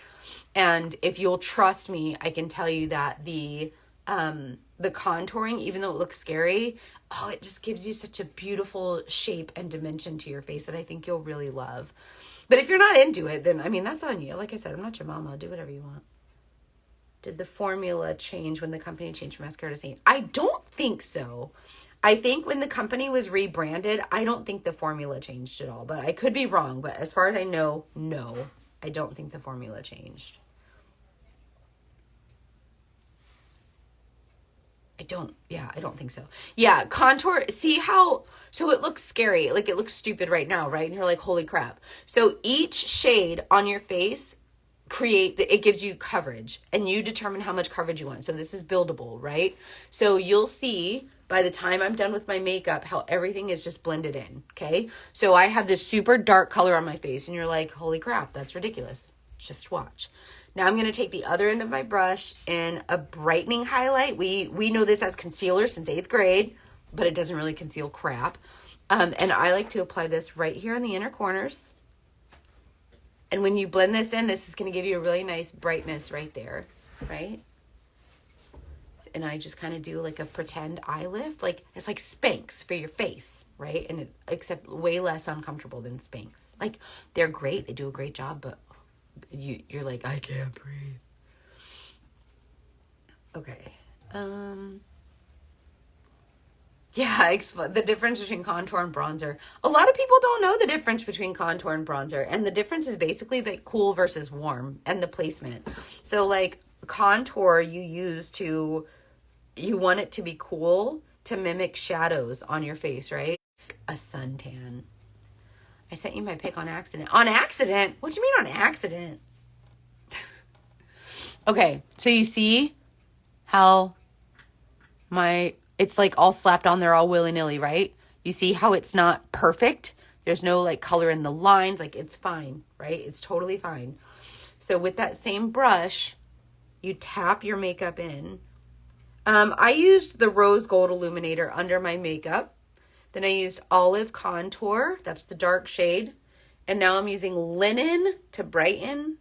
A: And if you'll trust me, I can tell you that the contouring, even though it looks scary, oh, it just gives you such a beautiful shape and dimension to your face that I think you'll really love. But if you're not into it, then, I mean, that's on you. Like I said, I'm not your mama. Do whatever you want. Did the formula change when the company changed from mascara to Seint? I don't think so. I think when the company was rebranded, I don't think the formula changed at all. But I could be wrong. But as far as I know, no. I don't think the formula changed. I don't think so. Yeah, contour, see how, so it looks scary, like it looks stupid right now, right? And you're like, holy crap. So each shade on your face it gives you coverage, and you determine how much coverage you want. So this is buildable, right? So you'll see by the time I'm done with my makeup how everything is just blended in, okay? So I have this super dark color on my face, and you're like, holy crap, that's ridiculous. Just watch. Now I'm going to take the other end of my brush and a brightening highlight. We know this as concealer since 8th grade, but it doesn't really conceal crap. And I like to apply this right here in the inner corners. And when you blend this in, this is going to give you a really nice brightness right there, right? And I just kind of do like a pretend eye lift. Like, it's like Spanx for your face, right? And except way less uncomfortable than Spanx. Like, they're great. They do a great job, but you're like, I can't breathe. Okay. Yeah, the difference between contour and bronzer. A lot of people don't know the difference between contour and bronzer. And the difference is basically the cool versus warm and the placement. So like contour you want it to be cool to mimic shadows on your face, right? A suntan. I sent you my pic on accident. On accident? What do you mean on accident? Okay, so you see how it's like all slapped on there all willy-nilly, right? You see how it's not perfect? There's no like color in the lines. Like it's fine, right? It's totally fine. So with that same brush, you tap your makeup in. I used the rose gold illuminator under my makeup. Then I used olive contour. That's the dark shade. And now I'm using linen to brighten.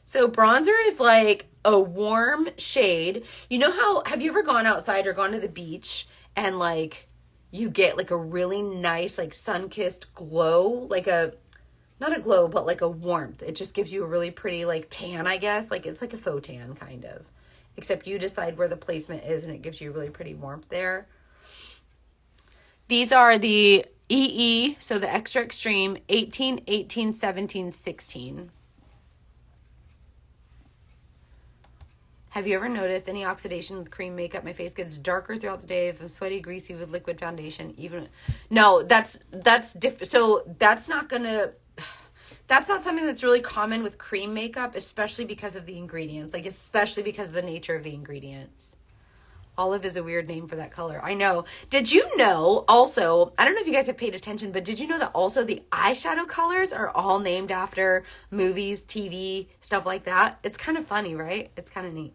A: So bronzer is like a warm shade. You know how, have you ever gone outside or gone to the beach and like you get like a really nice like sun-kissed glow, like not a glow, but like a warmth. It just gives you a really pretty like tan, I guess. Like it's like a faux tan kind of, except you decide where the placement is and it gives you a really pretty warmth there. These are the EE, so the Extra Extreme 18, 18, 17, 16. Have you ever noticed any oxidation with cream makeup? My face gets darker throughout the day if I'm sweaty, greasy with liquid foundation. No, that's different. So that's not something that's really common with cream makeup, especially because of the ingredients, like especially because of the nature of the ingredients. Olive is a weird name for that color. I know. Did you know also, I don't know if you guys have paid attention, but did you know that also the eyeshadow colors are all named after movies, TV, stuff like that? It's kind of funny, right? It's kind of neat.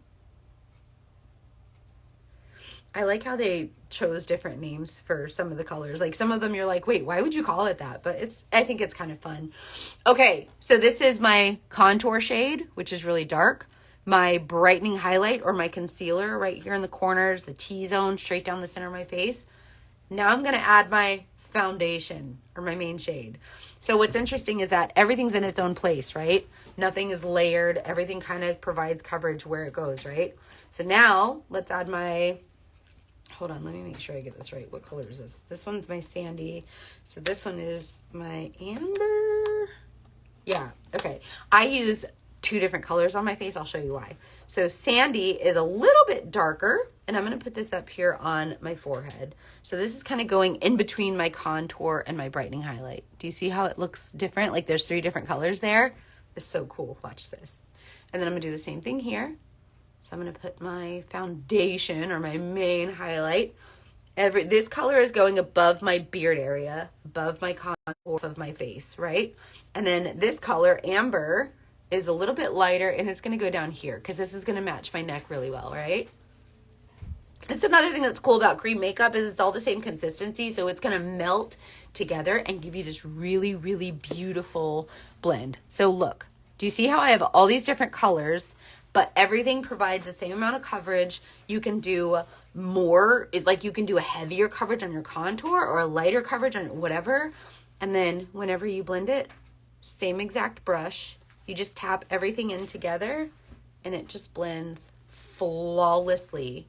A: I like how they chose different names for some of the colors. Like some of them you're like, wait, why would you call it that? But I think it's kind of fun. Okay, so this is my contour shade, which is really dark. My brightening highlight or my concealer right here in the corners, the T-zone straight down the center of my face. Now I'm going to add my foundation or my main shade. So what's interesting is that everything's in its own place, right? Nothing is layered. Everything kind of provides coverage where it goes, right? So now let's add my, hold on, let me make sure I get this right. What color is this? This one's my sandy. So this one is my amber. Yeah, okay. I use 2 different colors on my face. I'll show you why. So sandy is a little bit darker, and I'm going to put this up here on my forehead. So this is kind of going in between my contour and my brightening highlight. Do you see how it looks different? Like there's 3 different colors there. It's so cool. Watch this. And then I'm going to do the same thing here. So I'm going to put my foundation or my main highlight This color is going above my beard area, above my contour of my face, right? And then this color, amber, is a little bit lighter, and it's going to go down here because this is going to match my neck really well, right? It's another thing that's cool about cream makeup is it's all the same consistency, so it's going to melt together and give you this really, really beautiful blend. So look, do you see how I have all these different colors, but everything provides the same amount of coverage? You can do more, like you can do a heavier coverage on your contour or a lighter coverage on whatever. And then whenever you blend it, same exact brush, you just tap everything in together and it just blends flawlessly.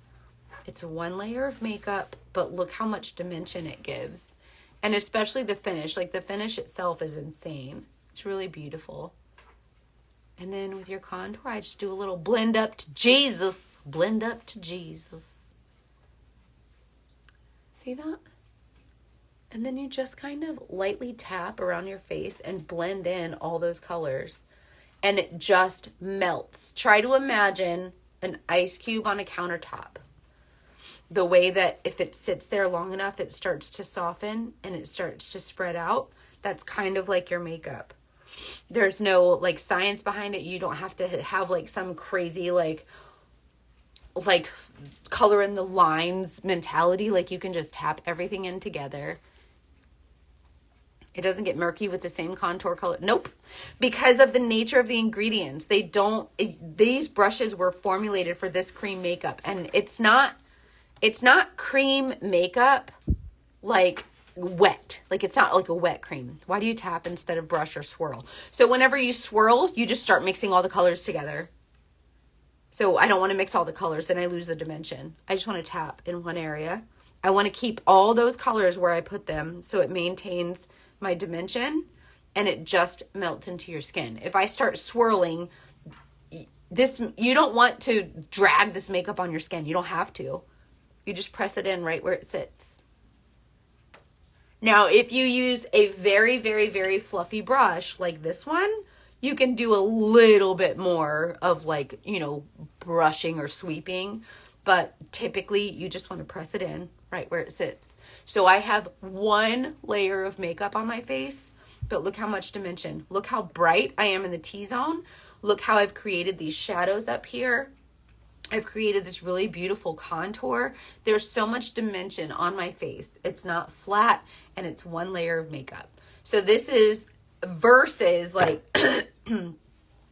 A: It's one layer of makeup, but look how much dimension it gives. And especially the finish, like the finish itself is insane. It's really beautiful. And then with your contour, I just do a little blend up to Jesus. Blend up to Jesus. See that? And then you just kind of lightly tap around your face and blend in all those colors. And it just melts. Try to imagine an ice cube on a countertop. The way that if it sits there long enough, it starts to soften and it starts to spread out. That's kind of like your makeup. There's no like science behind it. You don't have to have like some crazy like color in the lines mentality. Like you can just tap everything in together. It doesn't get murky with the same contour color. Nope. Because of the nature of the ingredients. These brushes were formulated for this cream makeup, and it's not cream makeup like wet. Like it's not like a wet cream. Why do you tap instead of brush or swirl? So whenever you swirl, you just start mixing all the colors together. So I don't want to mix all the colors, then I lose the dimension. I just want to tap in one area. I want to keep all those colors where I put them so it maintains my dimension and it just melts into your skin. If I start swirling, you don't want to drag this makeup on your skin. You don't have to. You just press it in right where it sits. Now, if you use a very, very, very fluffy brush like this one, you can do a little bit more of like, brushing or sweeping. But typically, you just want to press it in right where it sits. So I have one layer of makeup on my face, but look how much dimension. Look how bright I am in the T-zone. Look how I've created these shadows up here. I've created this really beautiful contour. There's so much dimension on my face. It's not flat, and it's one layer of makeup. So this is versus like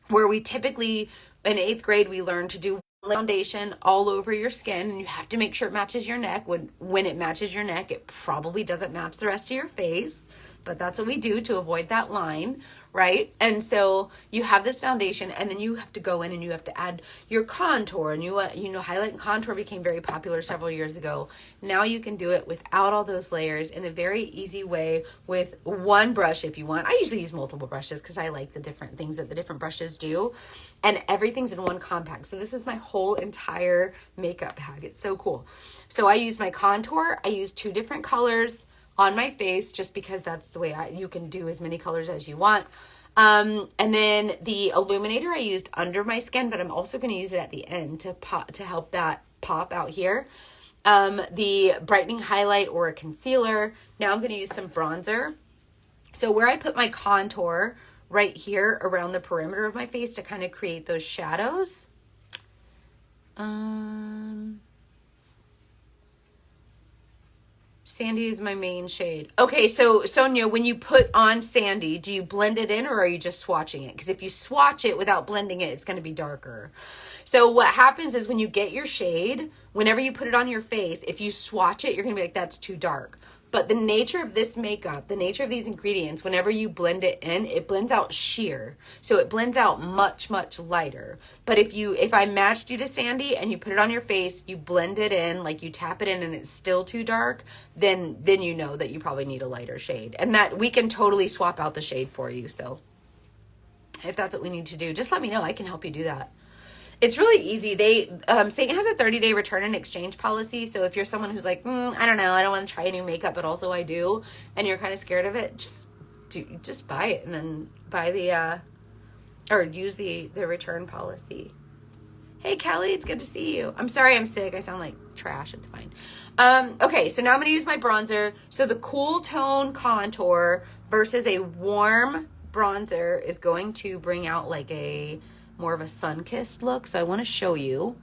A: where we typically, in 8th grade, we learn to do foundation all over your skin, and you have to make sure it matches your neck. When it matches your neck, it probably doesn't match the rest of your face, but that's what we do to avoid that line, right? And so you have this foundation, and then you have to go in and you have to add your contour, and highlight and contour became very popular several years ago. Now you can do it without all those layers in a very easy way with one brush if you want. I usually use multiple brushes because I like the different things that the different brushes do, and everything's in one compact. So this is my whole entire makeup bag. It's so cool. So I use my contour. I use 2 different colors on my face just because that's the way you can do as many colors as you want. And then the illuminator I used under my skin, but I'm also going to use it at the end to help that pop out here. The brightening highlight or a concealer. Now I'm going to use some bronzer. So where I put my contour right here around the perimeter of my face to kind of create those shadows. Sandy is my main shade. Okay, so Sonia, when you put on Sandy, do you blend it in or are you just swatching it? Because if you swatch it without blending it, it's going to be darker. So what happens is when you get your shade, whenever you put it on your face, if you swatch it, you're going to be like, that's too dark. But the nature of this makeup, the nature of these ingredients, whenever you blend it in, it blends out sheer. So it blends out much, much lighter. But if I matched you to Sandy and you put it on your face, you blend it in, like you tap it in and it's still too dark, then you know that you probably need a lighter shade. And that we can totally swap out the shade for you. So if that's what we need to do, just let me know. I can help you do that. It's really easy. Seint has a 30-day return and exchange policy. So if you're someone who's like, I don't know, I don't want to try any makeup, but also I do, and you're kind of scared of it, just buy it and then buy or use the return policy. Hey, Kelly, it's good to see you. I'm sorry I'm sick. I sound like trash. It's fine. Okay, so now I'm going to use my bronzer. So the cool tone contour versus a warm bronzer is going to bring out like a more of a sun-kissed look. So I want to show you.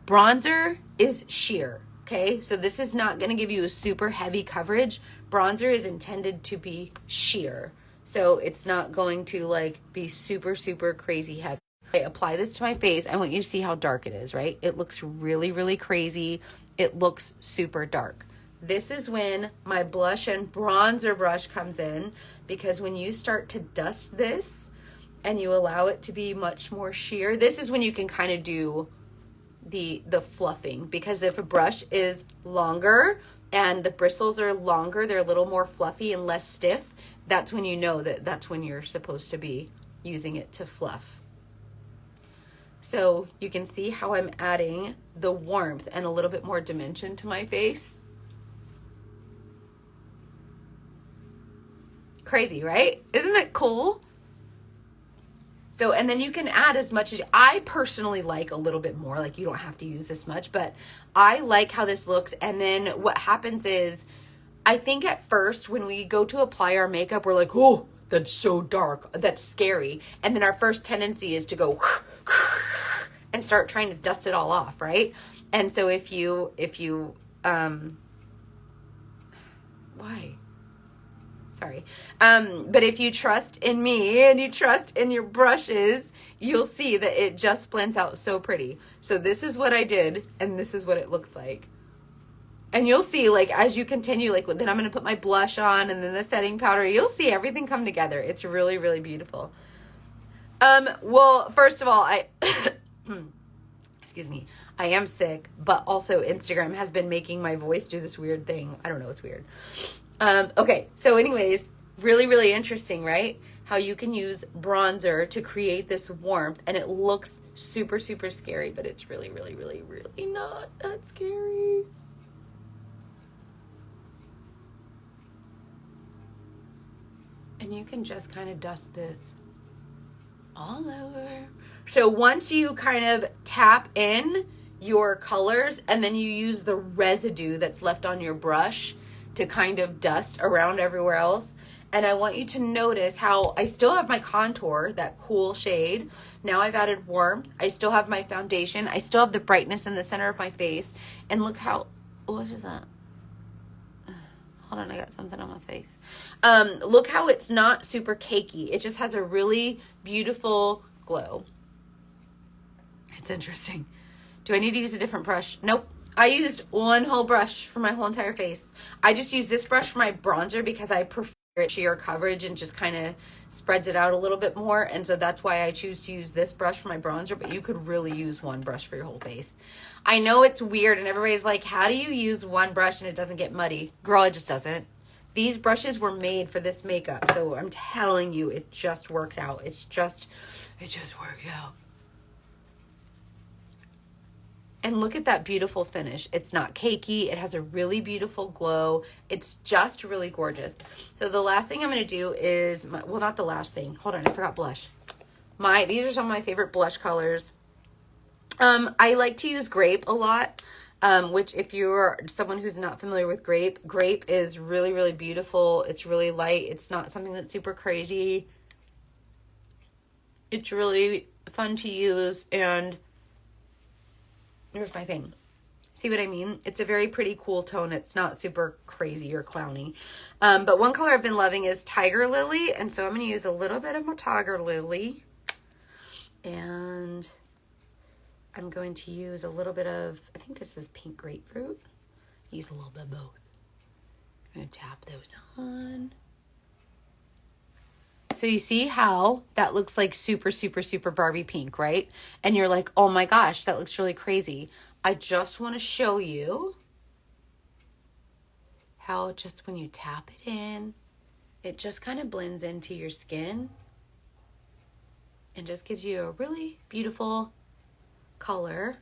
A: Bronzer is sheer, okay? So this is not going to give you a super heavy coverage. Bronzer is intended to be sheer. So it's not going to like be super, super crazy heavy. I apply this to my face. I want you to see how dark it is, right? It looks really, really crazy. It looks super dark. This is when my blush and bronzer brush comes in, because when you start to dust this and you allow it to be much more sheer, this is when you can kind of do the fluffing, because if a brush is longer and the bristles are longer, they're a little more fluffy and less stiff, that's when you know that that's when you're supposed to be using it to fluff. So you can see how I'm adding the warmth and a little bit more dimension to my face. Crazy, right? Isn't it cool? So, and then you can add as much as, I personally like a little bit more, like you don't have to use this much, but I like how this looks. And then what happens is, I think at first when we go to apply our makeup, we're like, oh, that's so dark, that's scary. And then our first tendency is to go and start trying to dust it all off, right? And so if you, why? Sorry. But if you trust in me and you trust in your brushes, you'll see that it just blends out so pretty. So this is what I did, and this is what it looks like. And you'll see, like, as you continue, like, then I'm going to put my blush on and then the setting powder. You'll see everything come together. It's really, really beautiful. Well, first of all, excuse me, I am sick, but also Instagram has been making my voice do this weird thing. I don't know, it's weird. Okay, so anyways, really, really interesting, right? How you can use bronzer to create this warmth, and it looks super, super scary, but it's really, really, really, really not that scary. And you can just kind of dust this all over. So once you kind of tap in your colors and then you use the residue that's left on your brush to kind of dust around everywhere else. And I want you to notice how I still have my contour, that cool shade. Now I've added warmth. I still have my foundation. I still have the brightness in the center of my face. And look how, what is that? Hold on, I got something on my face. Look how it's not super cakey. It just has a really beautiful glow. It's interesting. Do I need to use a different brush? Nope. I used one whole brush for my whole entire face. I just use this brush for my bronzer because I prefer it sheer coverage and just kind of spreads it out a little bit more. And so that's why I choose to use this brush for my bronzer, but you could really use one brush for your whole face. I know it's weird and everybody's like, how do you use one brush and it doesn't get muddy? Girl, it just doesn't. These brushes were made for this makeup. So I'm telling you, it just works out. It just works out. And look at that beautiful finish. It's not cakey. It has a really beautiful glow. It's just really gorgeous. So the last thing I'm going to do is, well, not the last thing. Hold on, I forgot blush. These are some of my favorite blush colors. I like to use grape a lot, which if you're someone who's not familiar with grape is really, really beautiful. It's really light. It's not something that's super crazy. It's really fun to use, and here's my thing. See what I mean? It's a very pretty cool tone. It's not super crazy or clowny. But one color I've been loving is Tiger Lily. And so I'm going to use a little bit of my Tiger Lily. And I'm going to use a little bit of, I think this is pink grapefruit. Use a little bit of both. I'm going to tap those on. So you see how that looks like super, super, super Barbie pink, right? And you're like, oh my gosh, that looks really crazy. I just want to show you how just when you tap it in, it just kind of blends into your skin and just gives you a really beautiful color,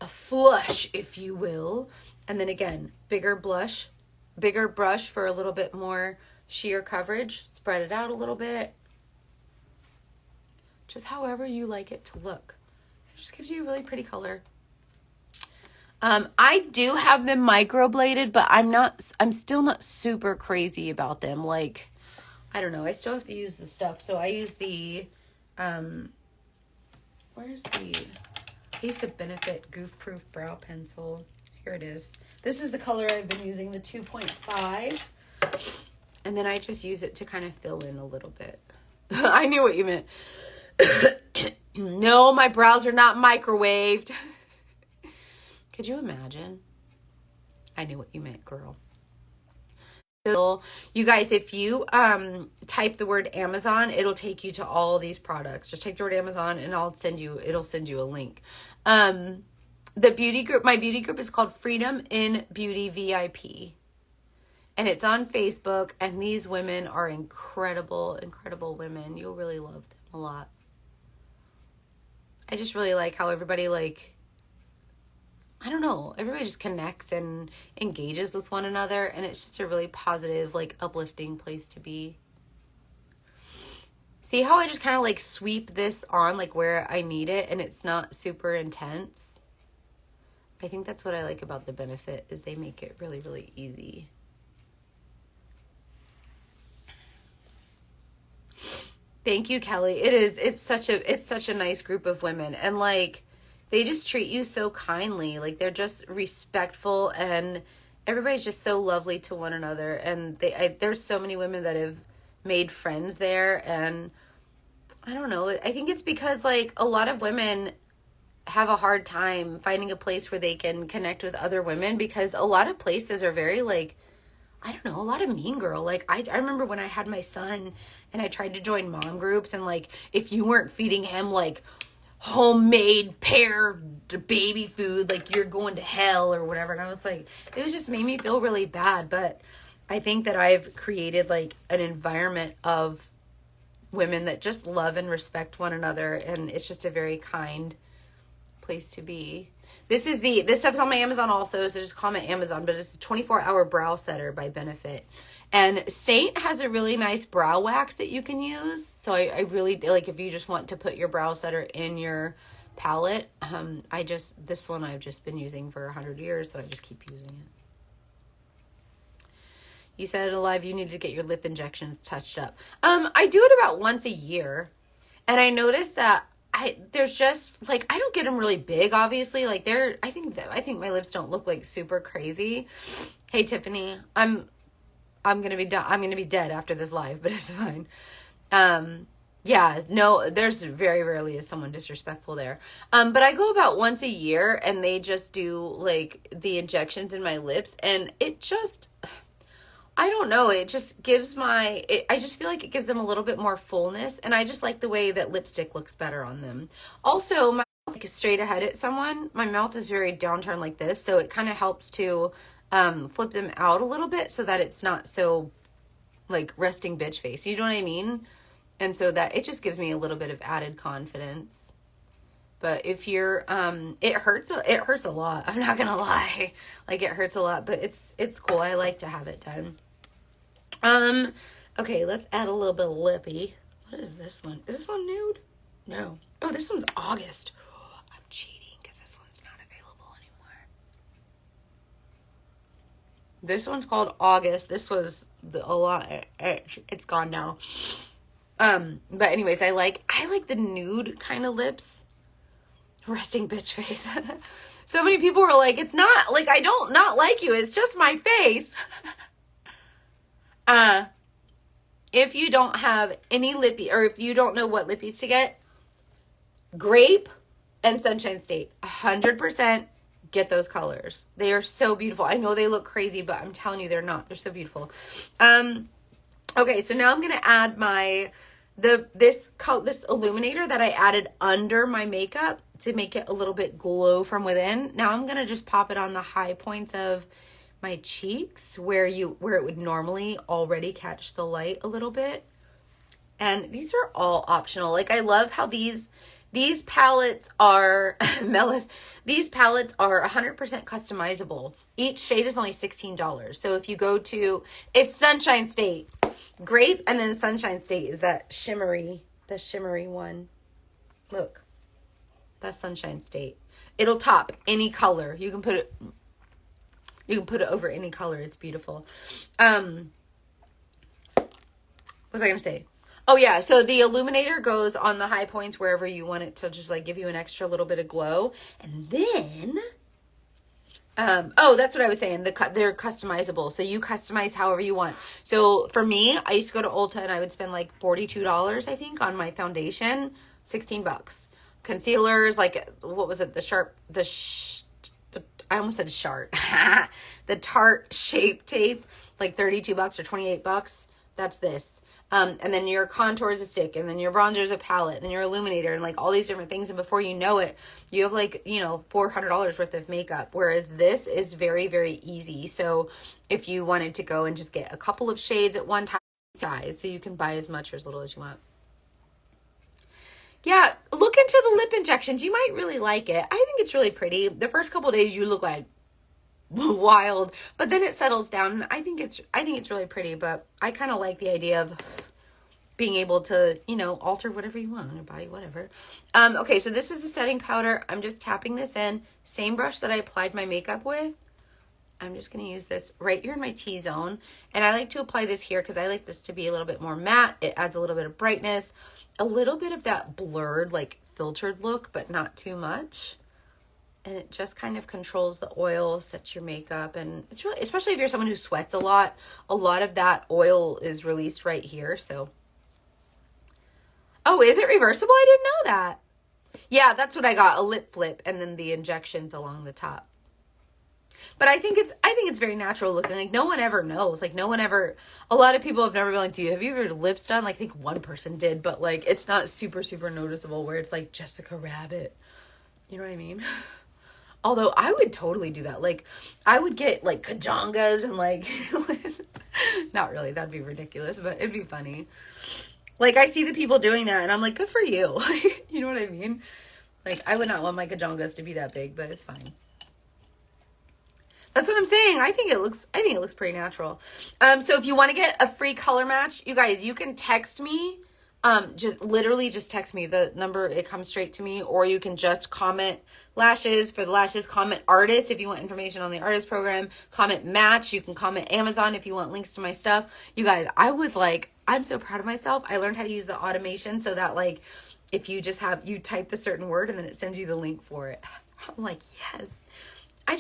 A: a flush, if you will. And then again, bigger brush for a little bit more sheer coverage. Spread it out a little bit. Just however you like it to look. It just gives you a really pretty color. I do have them microbladed, but I'm still not super crazy about them. Like, I don't know. I still have to use the stuff. So I use the, I use the Benefit Goof Proof Brow Pencil. Here it is. This is the color I've been using, the 2.5. And then I just use it to kind of fill in a little bit. I knew what you meant. No, my brows are not microwaved. Could you imagine? I knew what you meant, girl. So, you guys, if you type the word Amazon, it'll take you to all these products. Just type the word Amazon and it'll send you a link. The beauty group, my beauty group is called Freedom in Beauty VIP. And it's on Facebook, and these women are incredible, incredible women. You'll really love them a lot. I just really like how everybody, like, I don't know, everybody just connects and engages with one another, and it's just a really positive, like, uplifting place to be. See how I just kind of, like, sweep this on, like, where I need it, and it's not super intense? I think that's what I like about the Benefit, is they make it really, really easy. Thank you, Kelly. It's such a nice group of women, and like they just treat you so kindly. Like they're just respectful, and everybody's just so lovely to one another. And there's so many women that have made friends there, and I don't know. I think it's because like a lot of women have a hard time finding a place where they can connect with other women, because a lot of places are very like, I don't know, a lot of mean girl. Like, I remember when I had my son and I tried to join mom groups, and, like, if you weren't feeding him, like, homemade pear baby food, like, you're going to hell or whatever. And I was like, it was just made me feel really bad. But I think that I've created, like, an environment of women that just love and respect one another. And it's just a very kind place to be. This stuff's on my Amazon also, so just call me Amazon, but it's a 24-hour brow setter by Benefit. And Seint has a really nice brow wax that you can use. So I really, like, if you just want to put your brow setter in your palette, this one I've just been using for 100 years, so I just keep using it. You said it alive, you need to get your lip injections touched up. I do it about once a year, and I noticed that there's just like, I don't get them really big, obviously. Like I think my lips don't look like super crazy. Hey, Tiffany, I'm going to be done. I'm going to be dead after this live, but it's fine. Yeah, no, there's very rarely is someone disrespectful there. But I go about once a year, and they just do like the injections in my lips, and it just, I don't know, it just gives I just feel like it gives them a little bit more fullness, and I just like the way that lipstick looks better on them. Also, my mouth, like, is straight ahead at someone. My mouth is very downturned like this, so it kind of helps to flip them out a little bit so that it's not so, like, resting bitch face. You know what I mean? And so that it just gives me a little bit of added confidence. But if you're, it hurts a lot. I'm not gonna lie. Like, it hurts a lot, but it's cool. I like to have it done. Okay, let's add a little bit of lippy. What is this one? Is this one nude? No. Oh, this one's August. Oh, I'm cheating because this one's not available anymore. This one's called August. This was a lot. It's gone now. But anyways, I like the nude kind of lips. Resting bitch face. So many people were like, it's not, like, I don't not like you, it's just my face. If you don't have any lippy, or if you don't know what lippies to get, Grape and Sunshine State, 100% get those colors. They are so beautiful. I know they look crazy, but I'm telling you, they're not. They're so beautiful. Okay, so now I'm going to add this illuminator that I added under my makeup to make it a little bit glow from within. Now I'm going to just pop it on the high points of my cheeks where it would normally already catch the light a little bit. And these are all optional. Like, I love how these palettes are, these palettes are 100% customizable. Each shade is only $16. So if you go to, it's Sunshine State. Grape, and then Sunshine State is the shimmery one. Look. That's Sunshine State. It'll top any color. You can put it over any color. It's beautiful. What was I going to say? Oh yeah, so the illuminator goes on the high points wherever you want it to just like give you an extra little bit of glow. And then, oh, that's what I was saying. They're customizable. So you customize however you want. So for me, I used to go to Ulta and I would spend like $42, I think, on my foundation, $16. Concealers, like, what was it? I almost said Shart. The Tarte Shape Tape, like $32 or $28. That's this. And then your contour is a stick, and then your bronzer is a palette, and then your illuminator, and like all these different things. And before you know it, you have like, you know, $400 worth of makeup. Whereas this is very, very easy. So if you wanted to go and just get a couple of shades at one time, size, so you can buy as much or as little as you want. Yeah, look into the lip injections. You might really like it. I think it's really pretty. The first couple of days you look like wild, but then it settles down. I think it's really pretty, but I kind of like the idea of being able to, you know, alter whatever you want on your body, whatever. Okay, so this is a setting powder. I'm just tapping this in. Same brush that I applied my makeup with. I'm just going to use this right here in my T-zone. And I like to apply this here because I like this to be a little bit more matte. It adds a little bit of brightness, a little bit of that blurred, like filtered look, but not too much. And it just kind of controls the oil, sets your makeup. And it's really, especially if you're someone who sweats a lot of that oil is released right here. So, oh, is it reversible? I didn't know that. Yeah, that's what I got, a lip flip and then the injections along the top. But I think it's very natural looking. Like, no one ever knows. Like, no one ever, a lot of people have never been like, have you ever lips done? Like, I think one person did, but like, it's not super, super noticeable where it's like Jessica Rabbit. You know what I mean? Although I would totally do that. Like, I would get like kajongas and like, not really, that'd be ridiculous, but it'd be funny. Like, I see the people doing that and I'm like, good for you. You know what I mean? Like, I would not want my kajongas to be that big, but it's fine. That's what I'm saying. I think it looks pretty natural. So if you want to get a free color match, you guys, you can text me. Just text me the number. It comes straight to me, or you can just comment lashes for the lashes, comment artist if you want information on the artist program, comment match. You can comment Amazon if you want links to my stuff. You guys, I was like, I'm so proud of myself. I learned how to use the automation so that like, if you just you type the certain word and then it sends you the link for it. I'm like, yes. I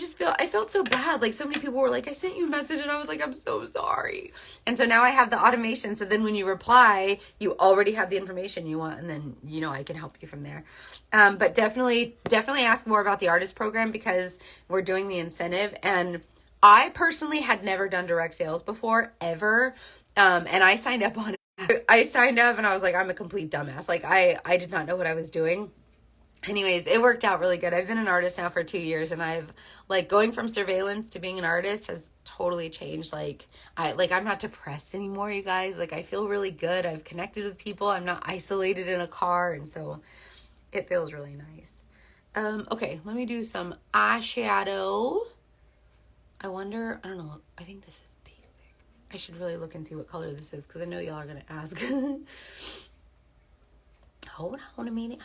A: felt so bad. Like, so many people were like, I sent you a message, and I was like, I'm so sorry. And so now I have the automation. So then when you reply, you already have the information you want, and then, you know, I can help you from there. But definitely ask more about the artist program because we're doing the incentive. And I personally had never done direct sales before, ever. And I signed up on it. I signed up and I was like, I'm a complete dumbass. Like, I did not know what I was doing. Anyways, it worked out really good. I've been an artist now for 2 years, and I've like going from surveillance to being an artist has totally changed. Like, I'm not depressed anymore, you guys. Like, I feel really good. I've connected with people. I'm not isolated in a car. And so it feels really nice. Okay, let me do some eyeshadow. I wonder, I don't know. I think this is basic. I should really look and see what color this is because I know y'all are going to ask. Hold on a minute.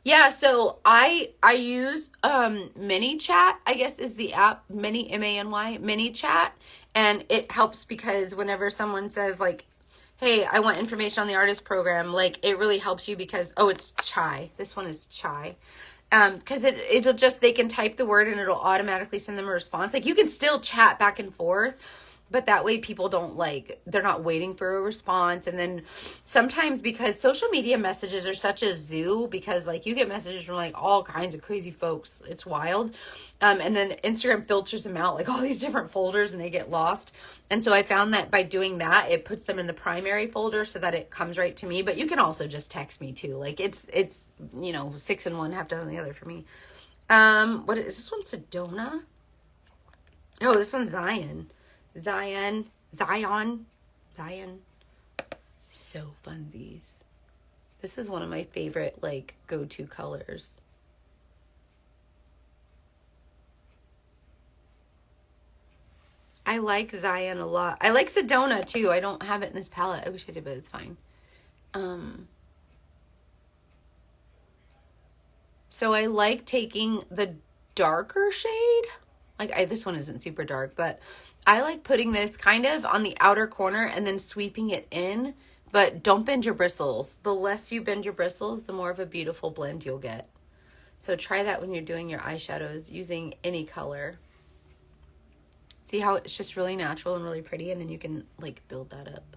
A: Yeah, so I use Mini Chat, I guess is the app, Mini, M-A-N-Y, Mini Chat, and it helps because whenever someone says like, hey, I want information on the artist program, like it really helps you because, oh, it's Chai. This one is Chai. Because it'll just, they can type the word and it'll automatically send them a response. Like, you can still chat back and forth, but that way people don't like, they're not waiting for a response. And then sometimes because social media messages are such a zoo, because like you get messages from like all kinds of crazy folks. It's wild. And then Instagram filters them out like all these different folders and they get lost. And so I found that by doing that, it puts them in the primary folder so that it comes right to me. But you can also just text me too. Like it's, you know, 6 in one, half dozen the other for me. What is this one? Sedona? Oh, this one's Zion. So funsies. This is one of my favorite like go-to colors. I like Zion a lot. I like Sedona too. I don't have it in this palette. I wish I did, but it's fine. So I like taking the darker shade. Like, this one isn't super dark, but I like putting this kind of on the outer corner and then sweeping it in. But don't bend your bristles. The less you bend your bristles, the more of a beautiful blend you'll get. So try that when you're doing your eyeshadows using any color. See how it's just really natural and really pretty, and then you can like build that up.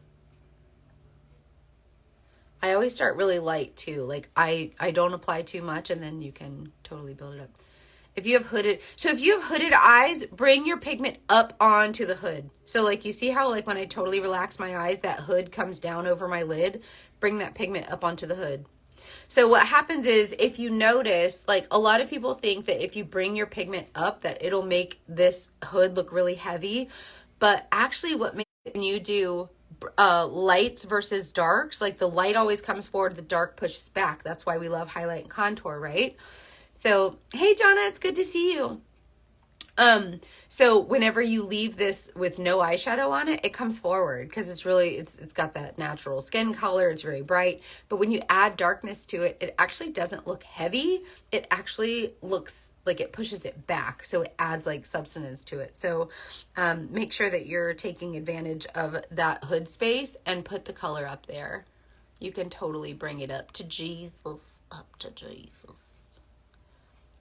A: I always start really light too. Like I don't apply too much, and then you can totally build it up. If you have hooded eyes, bring your pigment up onto the hood. So like you see how like when I totally relax my eyes, that hood comes down over my lid, bring that pigment up onto the hood. So what happens is, if you notice, like a lot of people think that if you bring your pigment up that it'll make this hood look really heavy, but actually what makes it when you do lights versus darks, like the light always comes forward, the dark pushes back. That's why we love highlight and contour, right? So, hey, Jonna, it's good to see you. So whenever you leave this with no eyeshadow on it, it comes forward because it's got that natural skin color. It's very bright. But when you add darkness to it, it actually doesn't look heavy. It actually looks like it pushes it back. So it adds like substance to it. So, make sure that you're taking advantage of that hood space and put the color up there. You can totally bring it up to Jesus,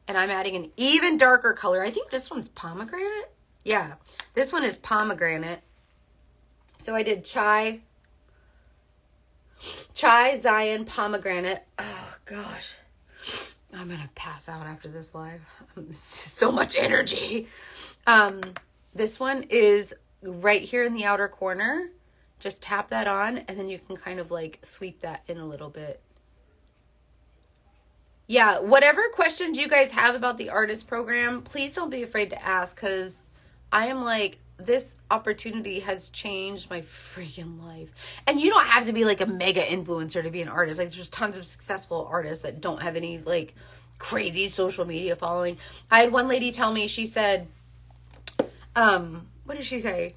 A: And I'm adding an even darker color. I think this one's pomegranate. Yeah, this one is pomegranate. So I did chai, Zion, pomegranate. Oh, gosh. I'm going to pass out after this live. So much energy. This one is right here in the outer corner. Just tap that on, and then you can kind of like sweep that in a little bit. Yeah, whatever questions you guys have about the artist program, please don't be afraid to ask, because I am like, this opportunity has changed my freaking life. And you don't have to be like a mega influencer to be an artist. Like, there's tons of successful artists that don't have any like crazy social media following. I had one lady tell me, she said, what did she say?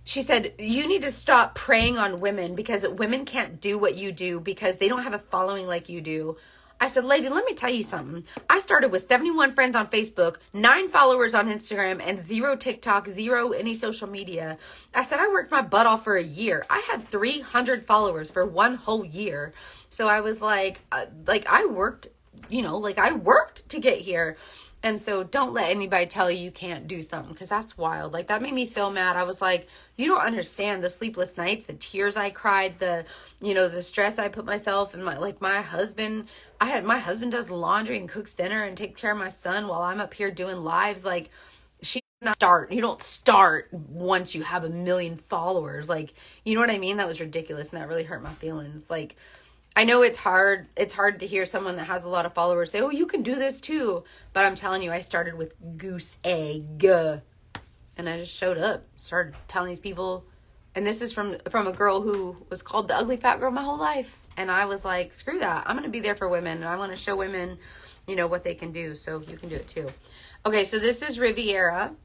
A: She said, you need to stop preying on women because women can't do what you do because they don't have a following like you do. I said, lady, let me tell you something. I started with 71 friends on Facebook, 9 followers on Instagram, and 0 TikTok, 0 any social media. I said, I worked my butt off for a year. I had 300 followers for 1 whole year. So I was like I worked, I worked to get here. And so don't let anybody tell you can't do something, because that's wild. Like, that made me so mad. I was like, you don't understand the sleepless nights, the tears I cried, the stress I put myself and my husband. My husband does laundry and cooks dinner and takes care of my son while I'm up here doing lives. Like, you don't start once you have 1 million followers. Like, you know what I mean? That was ridiculous, and that really hurt my feelings. Like, I know it's hard to hear someone that has a lot of followers say, oh, you can do this too. But I'm telling you, I started with goose egg. And I just showed up, started telling these people. And this is from a girl who was called the ugly fat girl my whole life. And I was like, screw that. I'm going to be there for women. And I want to show women, what they can do. So you can do it too. Okay, so this is Riviera.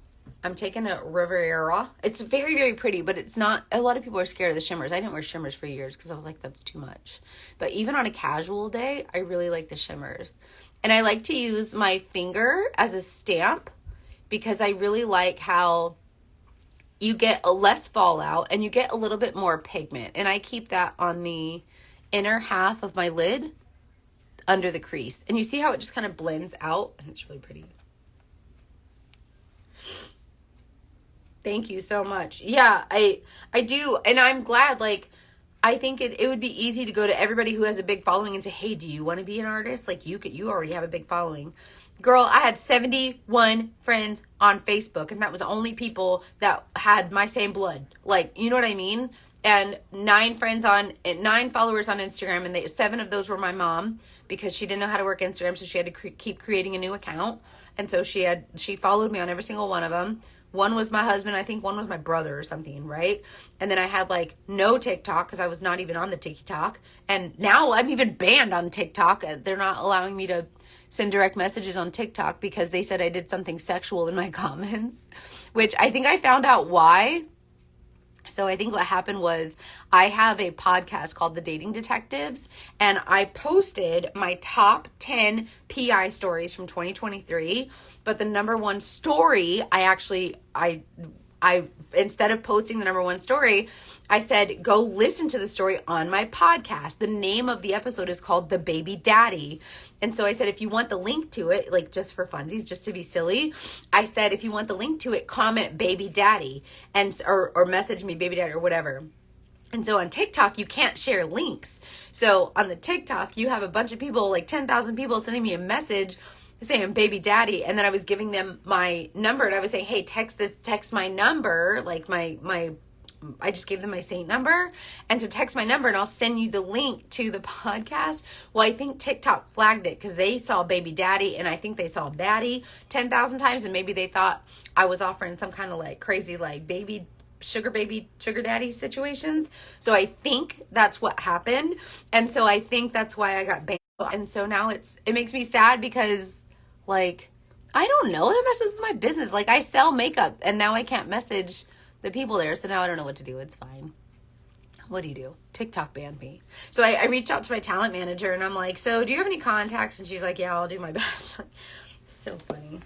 A: I'm taking a Riviera. It's very, very pretty, but it's not, a lot of people are scared of the shimmers. I didn't wear shimmers for years because I was like, that's too much. But even on a casual day, I really like the shimmers. And I like to use my finger as a stamp because I really like how you get a less fallout and you get a little bit more pigment. And I keep that on the inner half of my lid under the crease. And you see how it just kind of blends out, and it's really pretty. Thank you so much. Yeah, I do. And I'm glad, like, I think it would be easy to go to everybody who has a big following and say, hey, do you want to be an artist? Like, you already have a big following. Girl, I had 71 friends on Facebook, and that was only people that had my same blood. Like, you know what I mean? And 9 followers on Instagram, and 7 of those were my mom, because she didn't know how to work Instagram, so she had to keep creating a new account. And so she followed me on every single one of them. One was my husband. I think one was my brother or something, right? And then I had like no TikTok because I was not even on the TikTok. And now I'm even banned on TikTok. They're not allowing me to send direct messages on TikTok because they said I did something sexual in my comments, which I think I found out why. So I think what happened was I have a podcast called The Dating Detectives, and I posted my top 10 PI stories from 2023, but the number one story, I instead of posting the number one story, I said, go listen to the story on my podcast. The name of the episode is called The Baby Daddy. And so I said, if you want the link to it, like just for funsies, just to be silly, I said, if you want the link to it, comment Baby Daddy and or message me Baby Daddy or whatever. And so on TikTok, you can't share links. So on the TikTok, you have a bunch of people, like 10,000 people sending me a message saying Baby Daddy. And then I was giving them my number, and I would say, hey, text my number, like I just gave them my Seint number, and to text my number and I'll send you the link to the podcast. Well, I think TikTok flagged it because they saw Baby Daddy, and I think they saw Daddy 10,000 times, and maybe they thought I was offering some kind of like crazy like sugar daddy situations. So I think that's what happened, and so I think that's why I got banned. And so now it makes me sad because like I don't know, that messes with my business. Like I sell makeup, and now I can't message the people there, so now I don't know what to do. It's fine. What do you do? TikTok banned me. So I reached out to my talent manager, and I'm like, so do you have any contacts? And she's like, yeah, I'll do my best. So funny.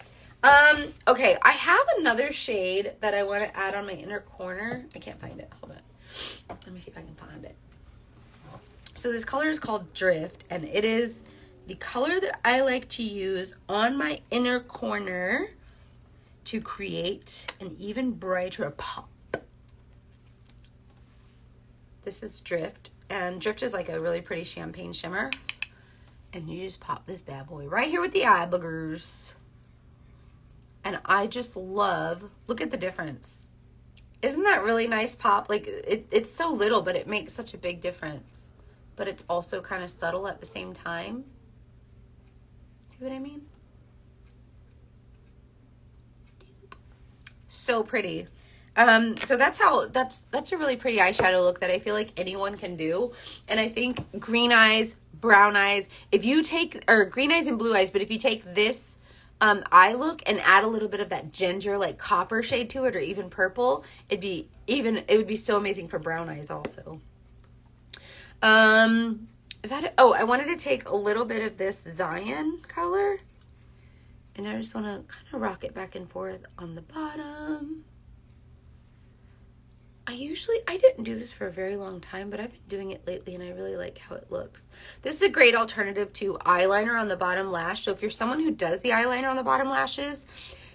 A: Okay, I have another shade that I want to add on my inner corner. I can't find it. Hold on. Let me see if I can find it. So this color is called Drift, and it is the color that I like to use on my inner corner to create an even brighter pop. This is Drift, and Drift is like a really pretty champagne shimmer, and you just pop this bad boy right here with the eye boogers. And I just love, look at the difference. Isn't that really nice pop? Like it's so little, but it makes such a big difference, but it's also kind of subtle at the same time. See what I mean? So pretty. So that's a really pretty eyeshadow look that I feel like anyone can do. And I think green eyes, brown eyes, or green eyes and blue eyes, but if you take this eye look and add a little bit of that ginger, like copper shade to it, or even purple, it would be so amazing for brown eyes also. Is that it? Oh, I wanted to take a little bit of this Zion color, and I just want to kind of rock it back and forth on the bottom. I didn't do this for a very long time, but I've been doing it lately, and I really like how it looks. This is a great alternative to eyeliner on the bottom lash. So if you're someone who does the eyeliner on the bottom lashes,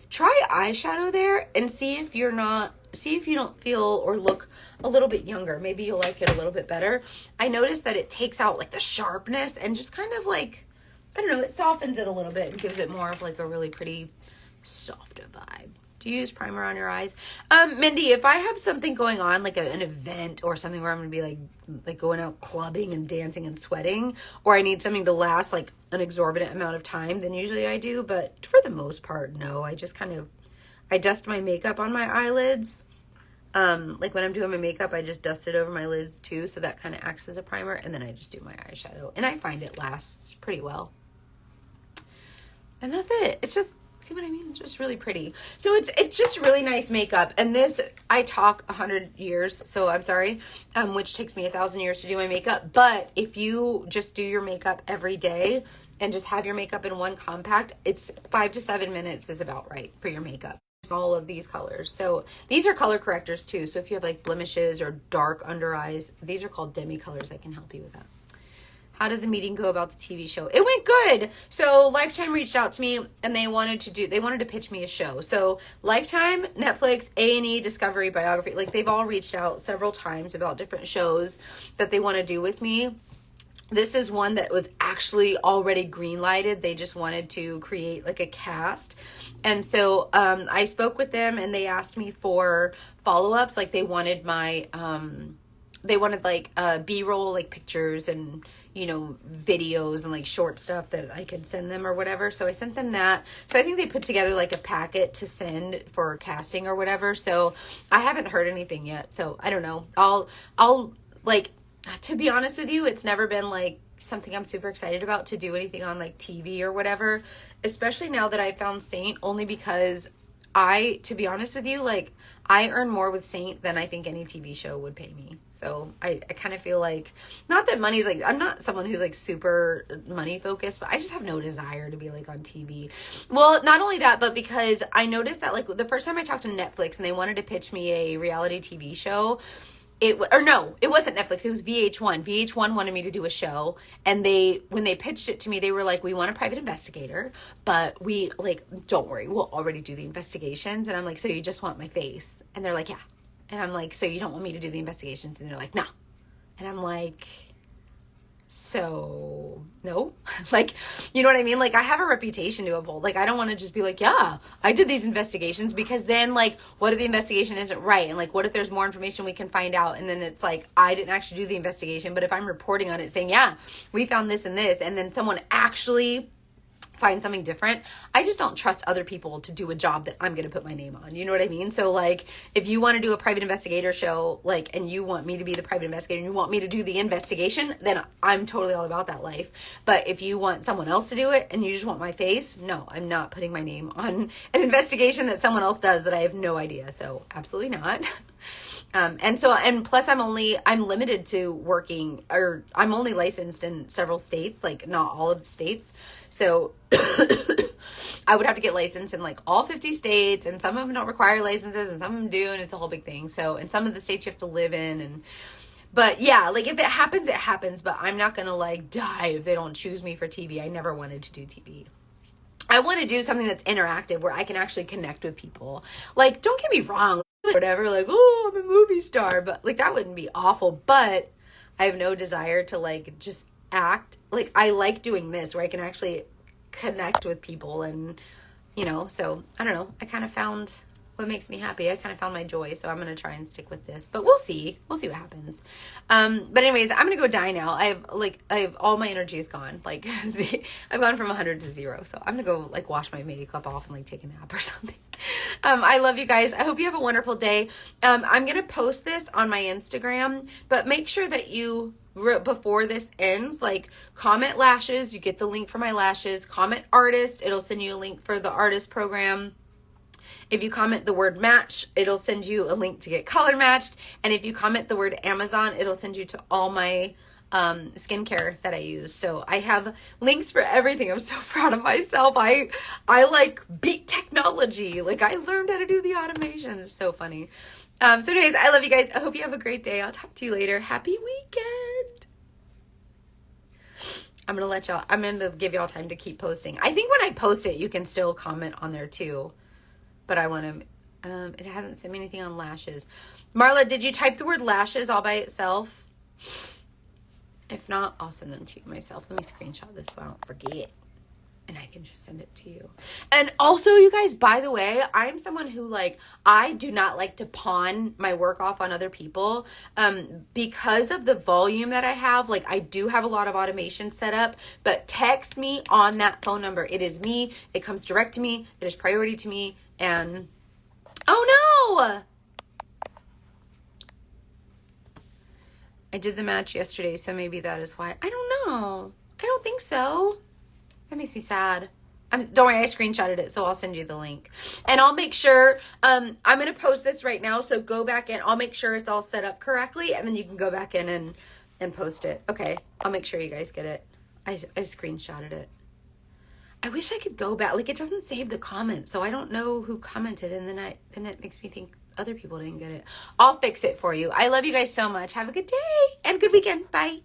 A: try eyeshadow there and see if you don't feel or look a little bit younger. Maybe you'll like it a little bit better. I noticed that it takes out like the sharpness and just kind of like, I don't know, it softens it a little bit and gives it more of like a really pretty softer vibe. Do you use primer on your eyes? Mindy, if I have something going on, like an event or something where I'm going to be like going out clubbing and dancing and sweating, or I need something to last like an exorbitant amount of time, then usually I do. But for the most part, no. I just I dust my makeup on my eyelids. Like when I'm doing my makeup, I just dust it over my lids too. So that kind of acts as a primer. And then I just do my eyeshadow. And I find it lasts pretty well. And that's it. It's just, see what I mean? It's just really pretty. So it's just really nice makeup. And this, I talk 100 years, so I'm sorry, which takes me 1,000 years to do my makeup. But if you just do your makeup every day and just have your makeup in one compact, it's 5 to 7 minutes is about right for your makeup. All of these colors. So these are color correctors too. So if you have like blemishes or dark under eyes, these are called demi colors. I can help you with that. How did the meeting go about the TV show? It went good. So Lifetime reached out to me and they wanted to pitch me a show. So Lifetime, Netflix, A&E, Discovery, Biography, like they've all reached out several times about different shows that they want to do with me. This is one that was actually already green lighted. They just wanted to create like a cast. And so I spoke with them and they asked me for follow-ups. Like they wanted like B-roll, like pictures and, videos and like short stuff that I could send them or whatever. So I sent them that. So I think they put together like a packet to send for casting or whatever. So I haven't heard anything yet. So I don't know. I'll like, to be honest with you, it's never been like something I'm super excited about to do anything on like TV or whatever, especially now that I found Seint, only because to be honest with you, like, I earn more with Seint than I think any TV show would pay me. So I kind of feel like, not that money's like, I'm not someone who's like super money focused, but I just have no desire to be like on TV. Well, not only that, but because I noticed that like the first time I talked to Netflix and they wanted to pitch me a reality TV show, it wasn't Netflix, it was VH1. VH1 wanted me to do a show, and when they pitched it to me, they were like, we want a private investigator, but we like, don't worry, we'll already do the investigations. And I'm like, so you just want my face? And they're like, yeah. And I'm like, so you don't want me to do the investigations? And they're like, no. And I'm like, so no. Like, you know what I mean? Like, I have a reputation to uphold. Like, I don't want to just be like, yeah, I did these investigations, because then like, what if the investigation isn't right? And like, what if there's more information we can find out? And then it's like, I didn't actually do the investigation, but if I'm reporting on it saying, yeah, we found this and this, and then someone actually find something different, I just don't trust other people to do a job that I'm going to put my name on. You know what I mean? So like, if you want to do a private investigator show, like, and you want me to be the private investigator and you want me to do the investigation, then I'm totally all about that life. But if you want someone else to do it and you just want my face, no, I'm not putting my name on an investigation that someone else does that I have no idea. So absolutely not. And plus I'm limited to working, or I'm only licensed in several states, like not all of the states. So I would have to get licensed in like all 50 states, and some of them don't require licenses and some of them do. And it's a whole big thing. So in some of the states you have to live in, but yeah, like if it happens, it happens, but I'm not going to like die if they don't choose me for TV. I never wanted to do TV. I want to do something that's interactive where I can actually connect with people. Like, don't get me wrong, whatever, like, oh, I'm a movie star, but like that wouldn't be awful. But I have no desire to like just act. Like, I like doing this where I can actually connect with people, and you know, so I don't know. I kind of found what makes me happy. I kind of found my joy, so I'm going to try and stick with this, but we'll see what happens. But anyways, I'm going to go die now. I have all my energy is gone. Like, see, I've gone from 100 to 0. So I'm going to go like wash my makeup off and like take a nap or something. I love you guys. I hope you have a wonderful day. I'm going to post this on my Instagram, but make sure that you, before this ends, like, comment lashes. You get the link for my lashes. Comment artist. It'll send you a link for the artist program. If you comment the word match, it'll send you a link to get color matched. And if you comment the word Amazon, it'll send you to all my skincare that I use. So I have links for everything. I'm so proud of myself. I like beat technology. Like, I learned how to do the automation. It's so funny. So anyways, I love you guys. I hope you have a great day. I'll talk to you later. Happy weekend. I'm going to give y'all time to keep posting. I think when I post it, you can still comment on there too. But I want to, it hasn't sent me anything on lashes. Marla, did you type the word lashes all by itself? If not, I'll send them to you myself. Let me screenshot this so I don't forget. And I can just send it to you. And also, you guys, by the way, I'm someone who, like, I do not like to pawn my work off on other people. Because of the volume that I have, like, I do have a lot of automation set up. But text me on that phone number. It is me. It comes direct to me. It is priority to me. And, oh no! I did the match yesterday, so maybe that is why. I don't know. I don't think so. That makes me sad. Don't worry, I screenshotted it, so I'll send you the link. And I'll make sure, I'm going to post this right now, so go back in. I'll make sure it's all set up correctly, and then you can go back in and post it. Okay, I'll make sure you guys get it. I screenshotted it. I wish I could go back. Like, it doesn't save the comment, so I don't know who commented, and then it makes me think other people didn't get it. I'll fix it for you. I love you guys so much. Have a good day and good weekend. Bye.